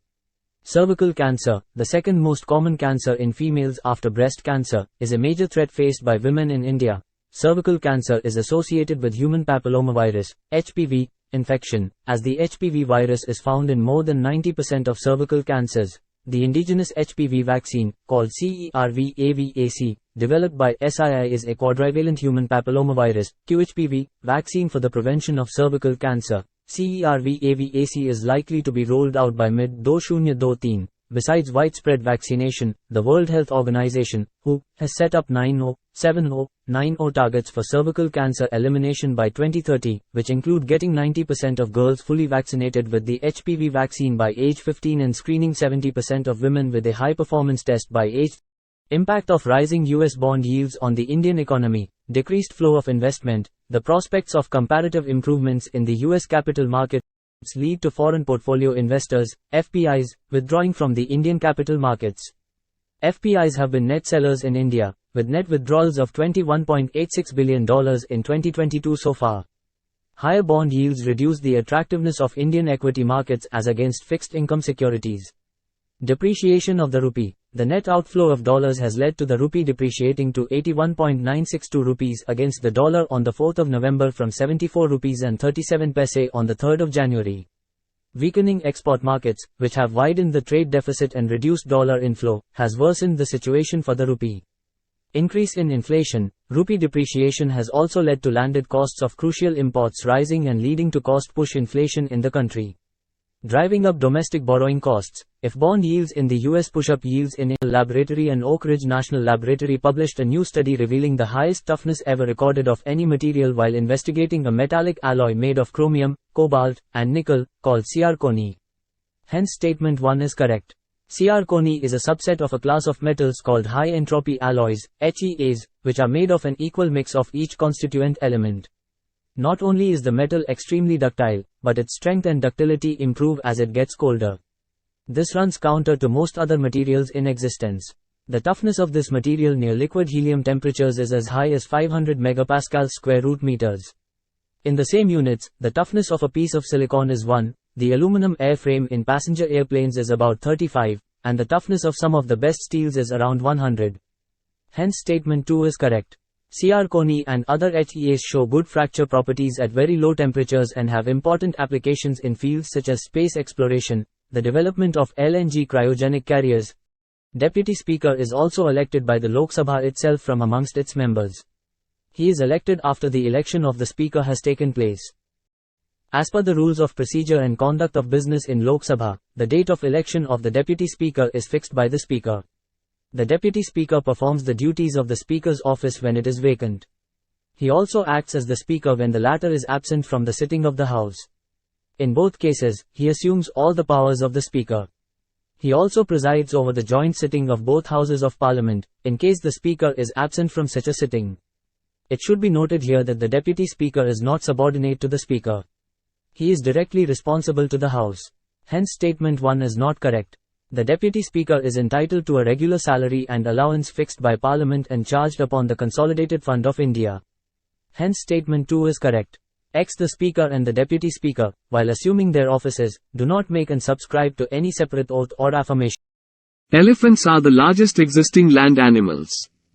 Cervical cancer, the second most common cancer in females after breast cancer, is a major threat faced by women in India. Cervical cancer is associated with human papillomavirus, HPV, infection, as the HPV virus is found in more than 90% of cervical cancers. The indigenous HPV vaccine, called CERVAVAC, developed by SII is a quadrivalent human papillomavirus, QHPV, vaccine for the prevention of cervical cancer. CERVAVAC is likely to be rolled out by mid-2023. Besides widespread vaccination, the World Health Organization, WHO, has set up 90 targets for cervical cancer elimination by 2030, which include getting 90% of girls fully vaccinated with the HPV vaccine by age 15 and screening 70% of women with a high-performance test by age. Impact of rising US bond yields on the Indian economy, decreased flow of investment, the prospects of comparative improvements in the US capital markets lead to foreign portfolio investors, FPIs, withdrawing from the Indian capital markets. FPIs have been net sellers in India, with net withdrawals of $21.86 billion in 2022 so far. Higher bond yields reduce the attractiveness of Indian equity markets as against fixed income securities. Depreciation of the rupee. The net outflow of dollars has led to the rupee depreciating to 81.962 rupees against the dollar on the 4th of November from 74 rupees and 37 paise on the 3rd of January. Weakening export markets, which have widened the trade deficit and reduced dollar inflow, has worsened the situation for the rupee. Increase in inflation. Rupee depreciation has also led to landed costs of crucial imports rising and leading to cost-push inflation in the country, driving up domestic borrowing costs. If bond yields in the US push up yields in a laboratory, and Oak Ridge National Laboratory published a new study revealing the highest toughness ever recorded of any material while investigating a metallic alloy made of chromium, cobalt, and nickel, called zircony. Hence statement 1 is correct. Zircony is a subset of a class of metals called high entropy alloys, HEAs, which are made of an equal mix of each constituent element. Not only is the metal extremely ductile, but its strength and ductility improve as it gets colder. This runs counter to most other materials in existence. The toughness of this material near liquid helium temperatures is as high as 500 megapascals square root meters. In the same units, the toughness of a piece of silicon is 1, the aluminum airframe in passenger airplanes is about 35, and the toughness of some of the best steels is around 100. Hence statement 2 is correct. Zirconia and other HEAs show good fracture properties at very low temperatures and have important applications in fields such as space exploration, the development of LNG cryogenic carriers. Deputy Speaker is also elected by the Lok Sabha itself from amongst its members. He is elected after the election of the Speaker has taken place. As per the rules of procedure and conduct of business in Lok Sabha, the date of election of the Deputy Speaker is fixed by the Speaker. The Deputy Speaker performs the duties of the Speaker's office when it is vacant. He also acts as the Speaker when the latter is absent from the sitting of the House. In both cases, he assumes all the powers of the Speaker. He also presides over the joint sitting of both Houses of Parliament, in case the Speaker is absent from such a sitting. It should be noted here that the Deputy Speaker is not subordinate to the Speaker. He is directly responsible to the House. Hence statement 1 is not correct. The Deputy Speaker is entitled to a regular salary and allowance fixed by Parliament and charged upon the Consolidated Fund of India. Hence statement 2 is correct. The Speaker and the Deputy Speaker, while assuming their offices, do not make and subscribe to any separate oath or affirmation. Elephants are the largest existing land animals.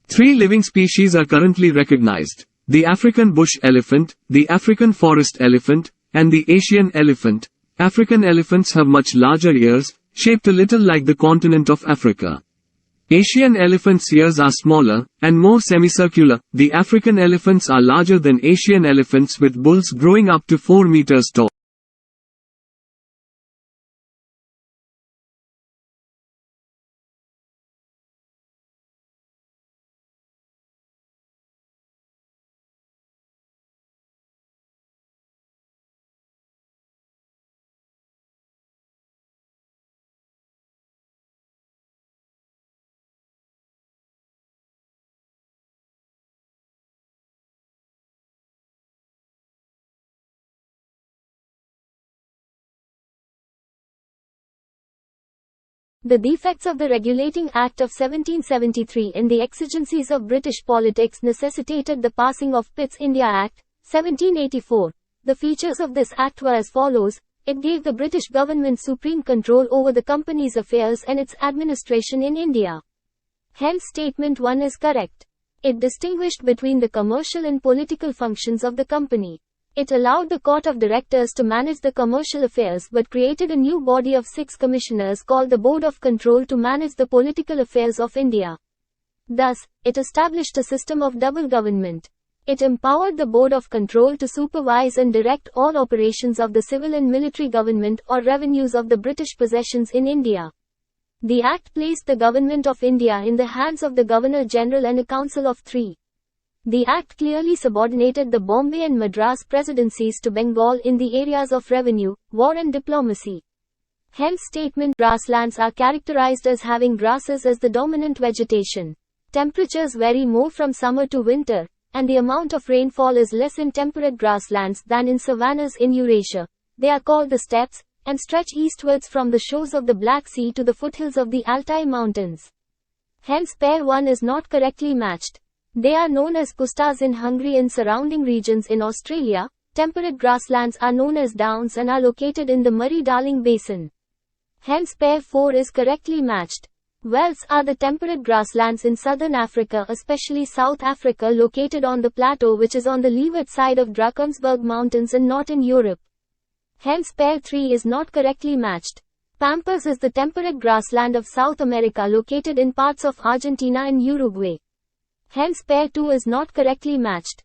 3 living species are currently recognized: the African bush elephant, the African forest elephant, and the Asian elephant. African elephants have much larger ears, shaped a little like the continent of Africa. Asian elephants' ears are smaller, and more semicircular. The African elephants are larger than Asian elephants, with bulls growing up to 4 meters tall. The defects of the Regulating Act of 1773 and the exigencies of British politics necessitated the passing of Pitt's India Act, 1784. The features of this act were as follows. It gave the British government supreme control over the company's affairs and its administration in India. Hence statement 1 is correct. It distinguished between the commercial and political functions of the company. It allowed the Court of Directors to manage the commercial affairs but created a new body of 6 commissioners called the Board of Control to manage the political affairs of India. Thus, it established a system of double government. It empowered the Board of Control to supervise and direct all operations of the civil and military government or revenues of the British possessions in India. The Act placed the government of India in the hands of the Governor-General and a council of 3. The Act clearly subordinated the Bombay and Madras presidencies to Bengal in the areas of revenue, war and diplomacy. Hence statement grasslands are characterized as having grasses as the dominant vegetation. Temperatures vary more from summer to winter, and the amount of rainfall is less in temperate grasslands than in savannas in Eurasia. They are called the steppes, and stretch eastwards from the shores of the Black Sea to the foothills of the Altai Mountains. Hence pair 1 is not correctly matched. They are known as pustas in Hungary and surrounding regions in Australia. Temperate grasslands are known as downs and are located in the Murray-Darling Basin. Hence pair 4 is correctly matched. Velds are the temperate grasslands in southern Africa, especially South Africa, located on the plateau which is on the leeward side of Drakensberg Mountains and not in Europe. Hence pair 3 is not correctly matched. Pampas is the temperate grassland of South America located in parts of Argentina and Uruguay. Hence pair 2 is not correctly matched.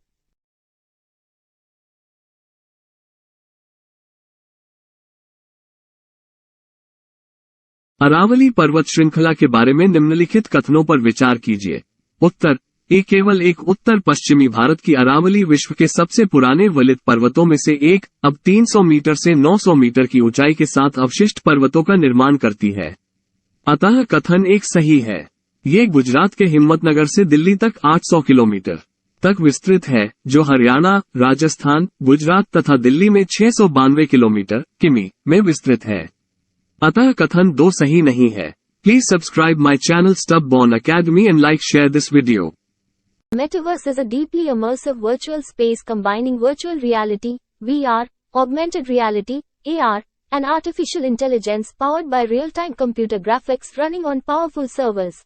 Aravalli पर्वत श्रृंखला के बारे में निम्नलिखित कथनों पर विचार कीजिए। उत्तर ए केवल एक उत्तर पश्चिमी भारत की अरावली विश्व के सबसे पुराने वलित पर्वतों में से एक, अब 300 मीटर से 900 मीटर की ऊंचाई के साथ अवशिष्ट पर्वतों का निर्माण करती है। अतः कथन एक सही है। ये गुजरात के हिम्मतनगर से दिल्ली तक 800 किलोमीटर तक विस्तृत है, जो हरियाणा, राजस्थान, गुजरात तथा दिल्ली में 692 किलोमीटर किमी में विस्तृत है। अतः कथन 2 सही नहीं है। Please subscribe my channel Stubborn Academy and like share this video. Metaverse is a deeply immersive virtual space combining virtual reality, VR, augmented reality, AR, and artificial intelligence powered by real-time computer graphics running on powerful servers.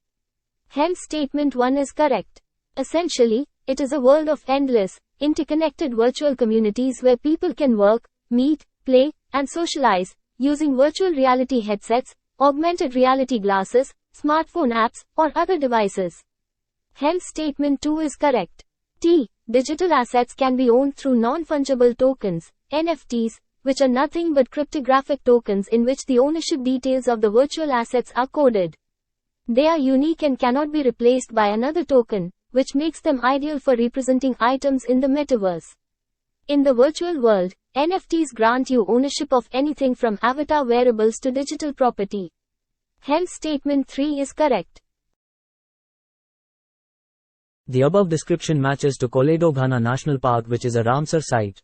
Hence statement 1 is correct. Essentially, it is a world of endless, interconnected virtual communities where people can work, meet, play, and socialize, using virtual reality headsets, augmented reality glasses, smartphone apps, or other devices. Hence statement 2 is correct. T. Digital assets can be owned through non-fungible tokens, NFTs, which are nothing but cryptographic tokens in which the ownership details of the virtual assets are coded. They are unique and cannot be replaced by another token, which makes them ideal for representing items in the metaverse. In the virtual world, NFTs grant you ownership of anything from avatar wearables to digital property. Hence statement 3 is correct. The above description matches to Koledo Ghana National Park, which is a Ramsar site.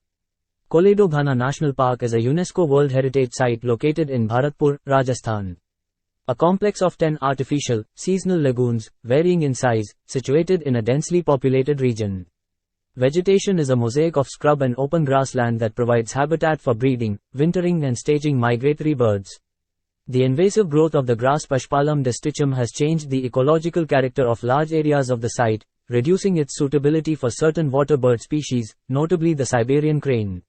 Koledo Ghana National Park is a UNESCO World Heritage Site located in Bharatpur, Rajasthan. A complex of 10 artificial, seasonal lagoons, varying in size, situated in a densely populated region. Vegetation is a mosaic of scrub and open grassland that provides habitat for breeding, wintering and staging migratory birds. The invasive growth of the grass Pashpalam distichum has changed the ecological character of large areas of the site, reducing its suitability for certain water bird species, notably the Siberian crane.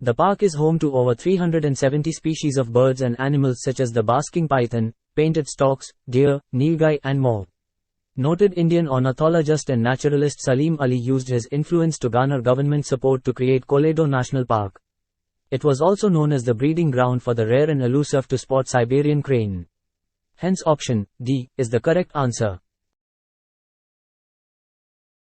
The park is home to over 370 species of birds and animals such as the basking python, painted storks, deer, nilgai and more. Noted Indian ornithologist and naturalist Salim Ali used his influence to garner government support to create Koledo National Park. It was also known as the breeding ground for the rare and elusive to spot Siberian crane. Hence option D is the correct answer.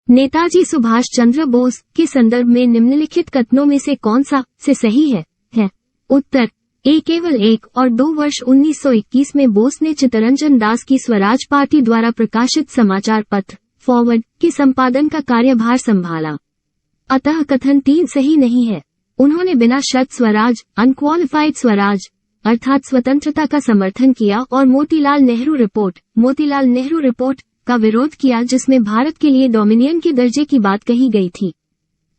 Netaji Subhash Chandra Bose के संदर्भ में निम्नलिखित कथनों में से कौन सा से सही है? उत्तर ए केवल 1 और 2 वर्ष 1921 में बोस ने चित्तरंजन दास की स्वराज पार्टी द्वारा प्रकाशित समाचार पत्र फॉरवर्ड के संपादन का कार्यभार संभाला। अतः कथन 3 सही नहीं है। उन्होंने बिना शर्त स्वराज अनक्वालिफाइड स्वराज अर्थात स्वतंत्रता का समर्थन किया और मोतीलाल नेहरू रिपोर्ट का विरोध किया, जिसमें भारत के लिए डोमिनियन के दर्जे की बात कही गई थी।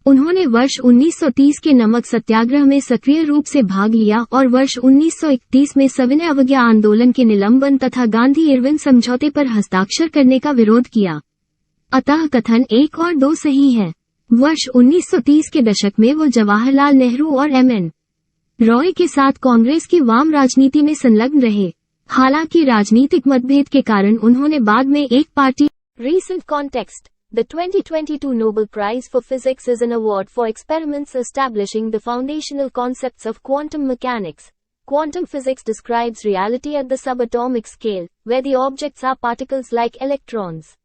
उन्होंने वर्ष 1930 के नमक सत्याग्रह में सक्रिय रूप से भाग लिया और वर्ष 1931 में सविनय अवज्ञा आंदोलन के निलंबन तथा गांधी-इरविन समझौते पर हस्ताक्षर करने का विरोध किया। अतः कथन 1 और 2 सही है। वर्ष 1930 के दशक में वो जवाहरलाल नेहरू और एमएन रॉय के साथ कांग्रेस की वाम राजनीति में संलग्न रहे। हालांकि राजनीतिक मतभेद के कारण उन्होंने बाद में एक party. Recent context. The 2022 Nobel Prize for Physics is an award for experiments establishing the foundational concepts of quantum mechanics. Quantum physics describes reality at the subatomic scale, where the objects are particles like electrons.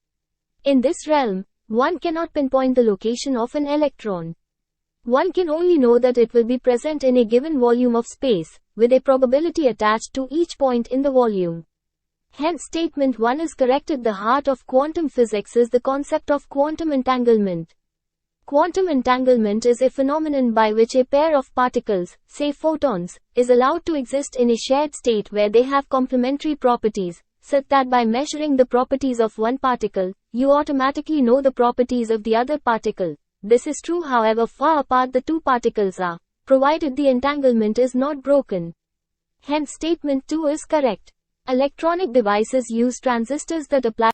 In this realm, one cannot pinpoint the location of an electron. One can only know that it will be present in a given volume of space, with a probability attached to each point in the volume. Hence statement 1 is correct. At the heart of quantum physics is the concept of quantum entanglement. Quantum entanglement is a phenomenon by which a pair of particles, say photons, is allowed to exist in a shared state where they have complementary properties, such that by measuring the properties of one particle, you automatically know the properties of the other particle. This is true however far apart the two particles are, provided the entanglement is not broken. Hence statement 2 is correct. Electronic devices use transistors that apply.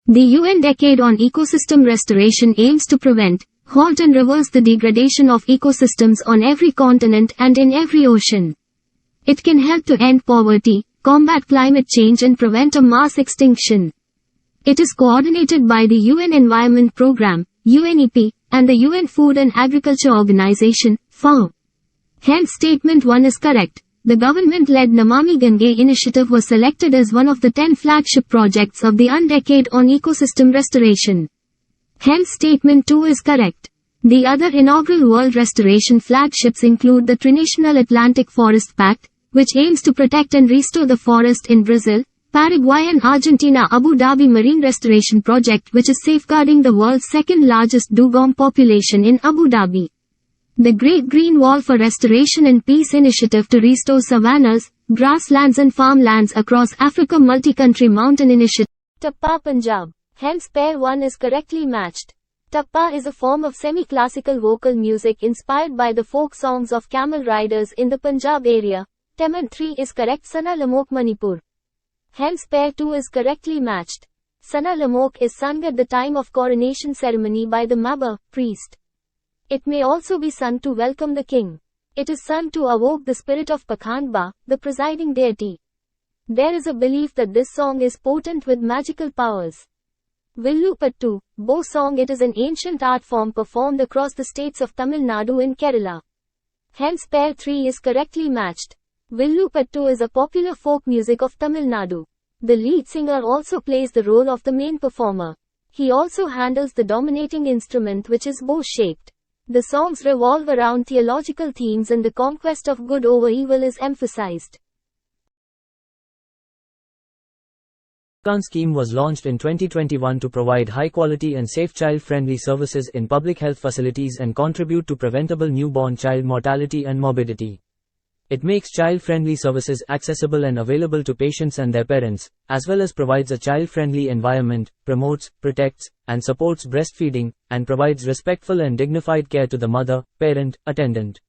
The UN Decade on Ecosystem Restoration aims to prevent, halt and reverse the degradation of ecosystems on every continent and in every ocean. It can help to end poverty, combat climate change and prevent a mass extinction. It is coordinated by the UN Environment Programme, UNEP, and the UN Food and Agriculture Organization, FAO. Hence statement 1 is correct. The government-led Namami Gange initiative was selected as one of the 10 flagship projects of the UN Decade on Ecosystem Restoration. Hence statement 2 is correct. The other inaugural world restoration flagships include the Trinational Atlantic Forest Pact, which aims to protect and restore the forest in Brazil, Paraguay and Argentina. Abu Dhabi Marine Restoration Project, which is safeguarding the world's second largest dugong population in Abu Dhabi. The Great Green Wall for Restoration and Peace initiative to restore savannas, grasslands and farmlands across Africa. Multi-country mountain initiative. Tappa, Punjab. Hence pair 1 is correctly matched. Tappa is a form of semi-classical vocal music inspired by the folk songs of camel riders in the Punjab area. Temen 3 is correct. Sana Lamok, Manipur. Hence pair 2 is correctly matched. Sana Lamok is sung at the time of coronation ceremony by the Maba, priest. It may also be sung to welcome the king. It is sung to evoke the spirit of Pakhanba, the presiding deity. There is a belief that this song is potent with magical powers. Villu Pattu, bow song. It is an ancient art form performed across the states of Tamil Nadu and Kerala. Hence pair 3 is correctly matched. Villu Pattu is a popular folk music of Tamil Nadu. The lead singer also plays the role of the main performer. He also handles the dominating instrument, which is bow-shaped. The songs revolve around theological themes and the conquest of good over evil is emphasized. Khan scheme was launched in 2021 to provide high-quality and safe child-friendly services in public health facilities and contribute to preventable newborn child mortality and morbidity. It makes child-friendly services accessible and available to patients and their parents, as well as provides a child-friendly environment, promotes, protects, and supports breastfeeding, and provides respectful and dignified care to the mother, parent, attendant.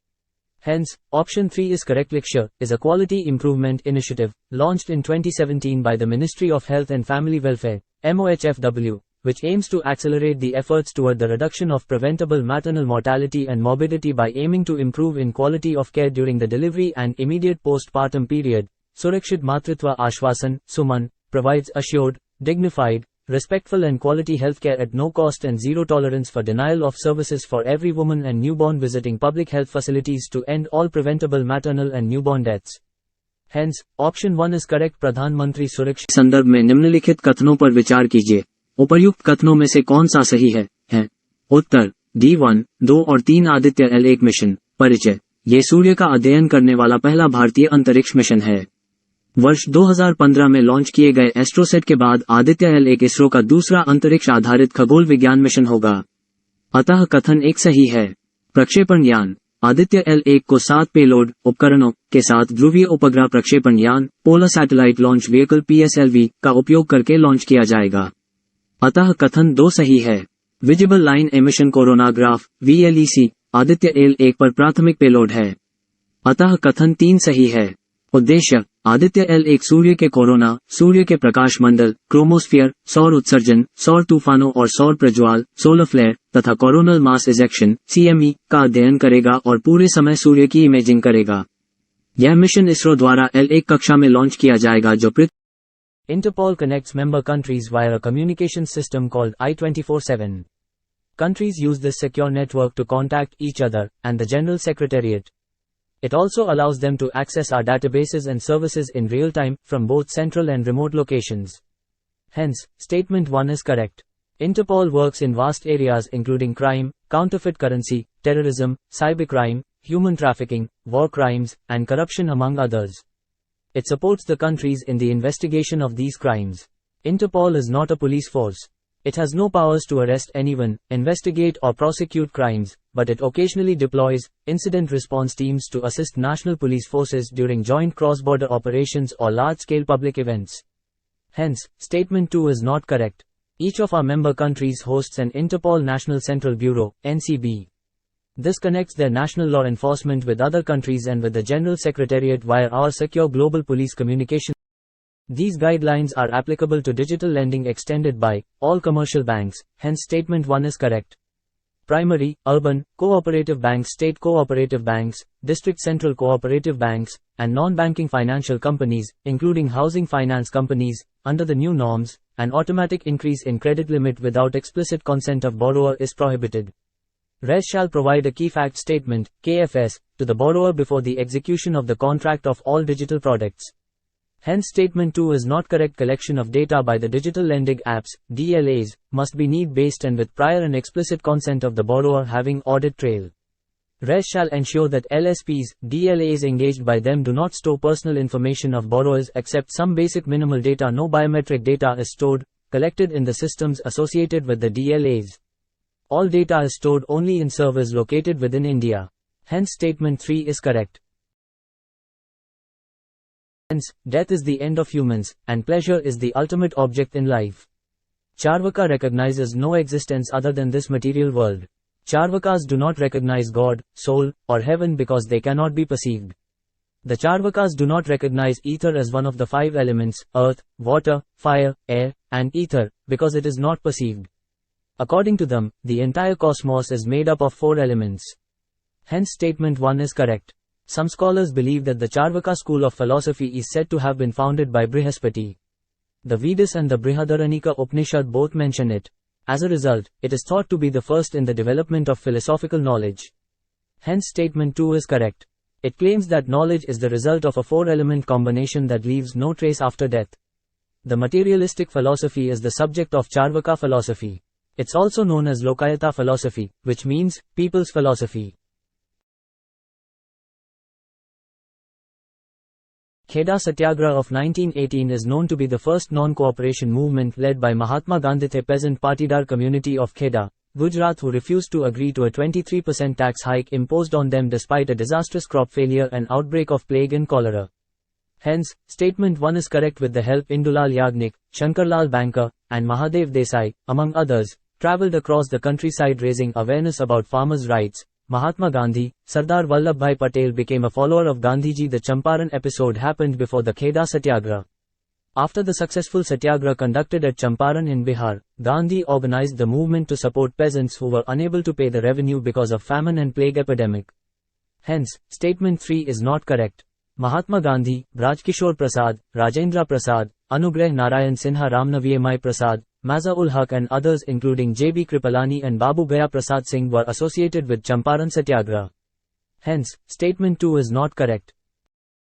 Hence, option 3 is correct. Liksha is a quality improvement initiative, launched in 2017 by the Ministry of Health and Family Welfare, MOHFW, which aims to accelerate the efforts toward the reduction of preventable maternal mortality and morbidity by aiming to improve in quality of care during the delivery and immediate postpartum period. Surakshit Matritva Ashwasan, Suman, provides assured, dignified, respectful and quality healthcare at no cost and zero tolerance for denial of services for every woman and newborn visiting public health facilities to end all preventable maternal and newborn deaths. Hence, option 1 is correct. प्रधान मंत्री सुरक्षा संदर्भ में निम्नलिखित कथनों पर विचार कीजिए। उपर्युक्त कथनों में से कौन सा सही है? उत्तर D1, 2 और 3 आदित्य L1 मिशन। परिचय, ये सूर्य का अध्ययन करने वाला पहला भारतीय अंतरिक्ष मिशन है। वर्ष 2015 में लॉन्च किए गए एस्ट्रोसेट के बाद आदित्य L1 इसरो का दूसरा अंतरिक्ष आधारित खगोल विज्ञान मिशन होगा। अतः कथन 1 सही है। प्रक्षेपण यान आदित्य L1 को 7 पेलोड उपकरणों के साथ ध्रुवीय उपग्रह प्रक्षेपण यान polar satellite launch vehicle PSLV का उपयोग करके लॉन्च किया जाएगा। अतः कथन 2 सही है। Visible line emission coronagraph VLEC Aditya L1 पर प्राथमिक पेलोड है। अतः कथन 3 सही है। उद्देश्य आदित्य L1 सूर्य के कोरोना, सूर्य के प्रकाश मंडल, क्रोमोस्फीयर, सौर उत्सर्जन, सौर तूफानों और सौर प्रज्वाल, सोलर फ्लेयर तथा कोरोनल मास इजेक्शन CME का अध्ययन करेगा और पूरे समय सूर्य की इमेजिंग करेगा। यह मिशन इसरो द्वारा L1 कक्षा में लॉन्च किया जाएगा जो Interpol connects member countries via a communication system called I-24/7. Countries use this secure network to contact each other and the General Secretariat. It also allows them to access our databases and services in real time from both central and remote locations. Hence, statement 1 is correct. Interpol works in vast areas including crime, counterfeit currency, terrorism, cybercrime, human trafficking, war crimes, and corruption among others. It supports the countries in the investigation of these crimes. Interpol is not a police force. It has no powers to arrest anyone, investigate or prosecute crimes, but it occasionally deploys incident response teams to assist national police forces during joint cross-border operations or large-scale public events. Hence, statement 2 is not correct. Each of our member countries hosts an Interpol National Central Bureau, NCB. This connects their national law enforcement with other countries and with the General Secretariat via our secure global police communication. These guidelines are applicable to digital lending extended by all commercial banks, hence statement 1 is correct. Primary, urban, cooperative banks, state cooperative banks, district central cooperative banks, and non-banking financial companies, including housing finance companies, under the new norms, an automatic increase in credit limit without explicit consent of borrower is prohibited. RES shall provide a key fact statement, KFS, to the borrower before the execution of the contract of all digital products. Hence statement 2 is not correct. Collection of data by the digital lending apps, DLAs, must be need-based and with prior and explicit consent of the borrower having audit trail. RES shall ensure that LSPs, DLAs engaged by them do not store personal information of borrowers except some basic minimal data. No biometric data is stored, collected in the systems associated with the DLAs. All data is stored only in servers located within India. Hence statement 3 is correct. Hence, death is the end of humans, and pleasure is the ultimate object in life. Charvaka recognizes no existence other than this material world. Charvakas do not recognize God, soul, or heaven because they cannot be perceived. The Charvakas do not recognize ether as one of the 5 elements, earth, water, fire, air, and ether, because it is not perceived. According to them, the entire cosmos is made up of 4 elements. Hence statement 1 is correct. Some scholars believe that the Charvaka school of philosophy is said to have been founded by Brihaspati. The Vedas and the Brihadaranyaka Upanishad both mention it. As a result, it is thought to be the first in the development of philosophical knowledge. Hence statement 2 is correct. It claims that knowledge is the result of a 4-element combination that leaves no trace after death. The materialistic philosophy is the subject of Charvaka philosophy. It's also known as Lokayata philosophy, which means people's philosophy. Kheda Satyagraha of 1918 is known to be the first non-cooperation movement led by Mahatma Gandhi. The peasant patidar community of Kheda, Gujarat, who refused to agree to a 23% tax hike imposed on them despite a disastrous crop failure and outbreak of plague and cholera. Hence, statement 1 is correct. With the help Indulal Yagnik, Shankarlal Banker, and Mahadev Desai, among others, travelled across the countryside raising awareness about farmers' rights, Mahatma Gandhi, Sardar Vallabhbhai Patel became a follower of Gandhiji. The Champaran episode happened before the Kheda Satyagraha. After the successful satyagraha conducted at Champaran in Bihar, Gandhi organized the movement to support peasants who were unable to pay the revenue because of famine and plague epidemic. Hence, statement 3 is not correct. Mahatma Gandhi, Rajkishore Prasad, Rajendra Prasad, Anugrah Narayan Sinha, Ramnaviyamai Prasad, Maza-ul Haq and others including J.B. Kripalani and Babu Gaya Prasad Singh were associated with Champaran Satyagraha. Hence, statement 2 is not correct.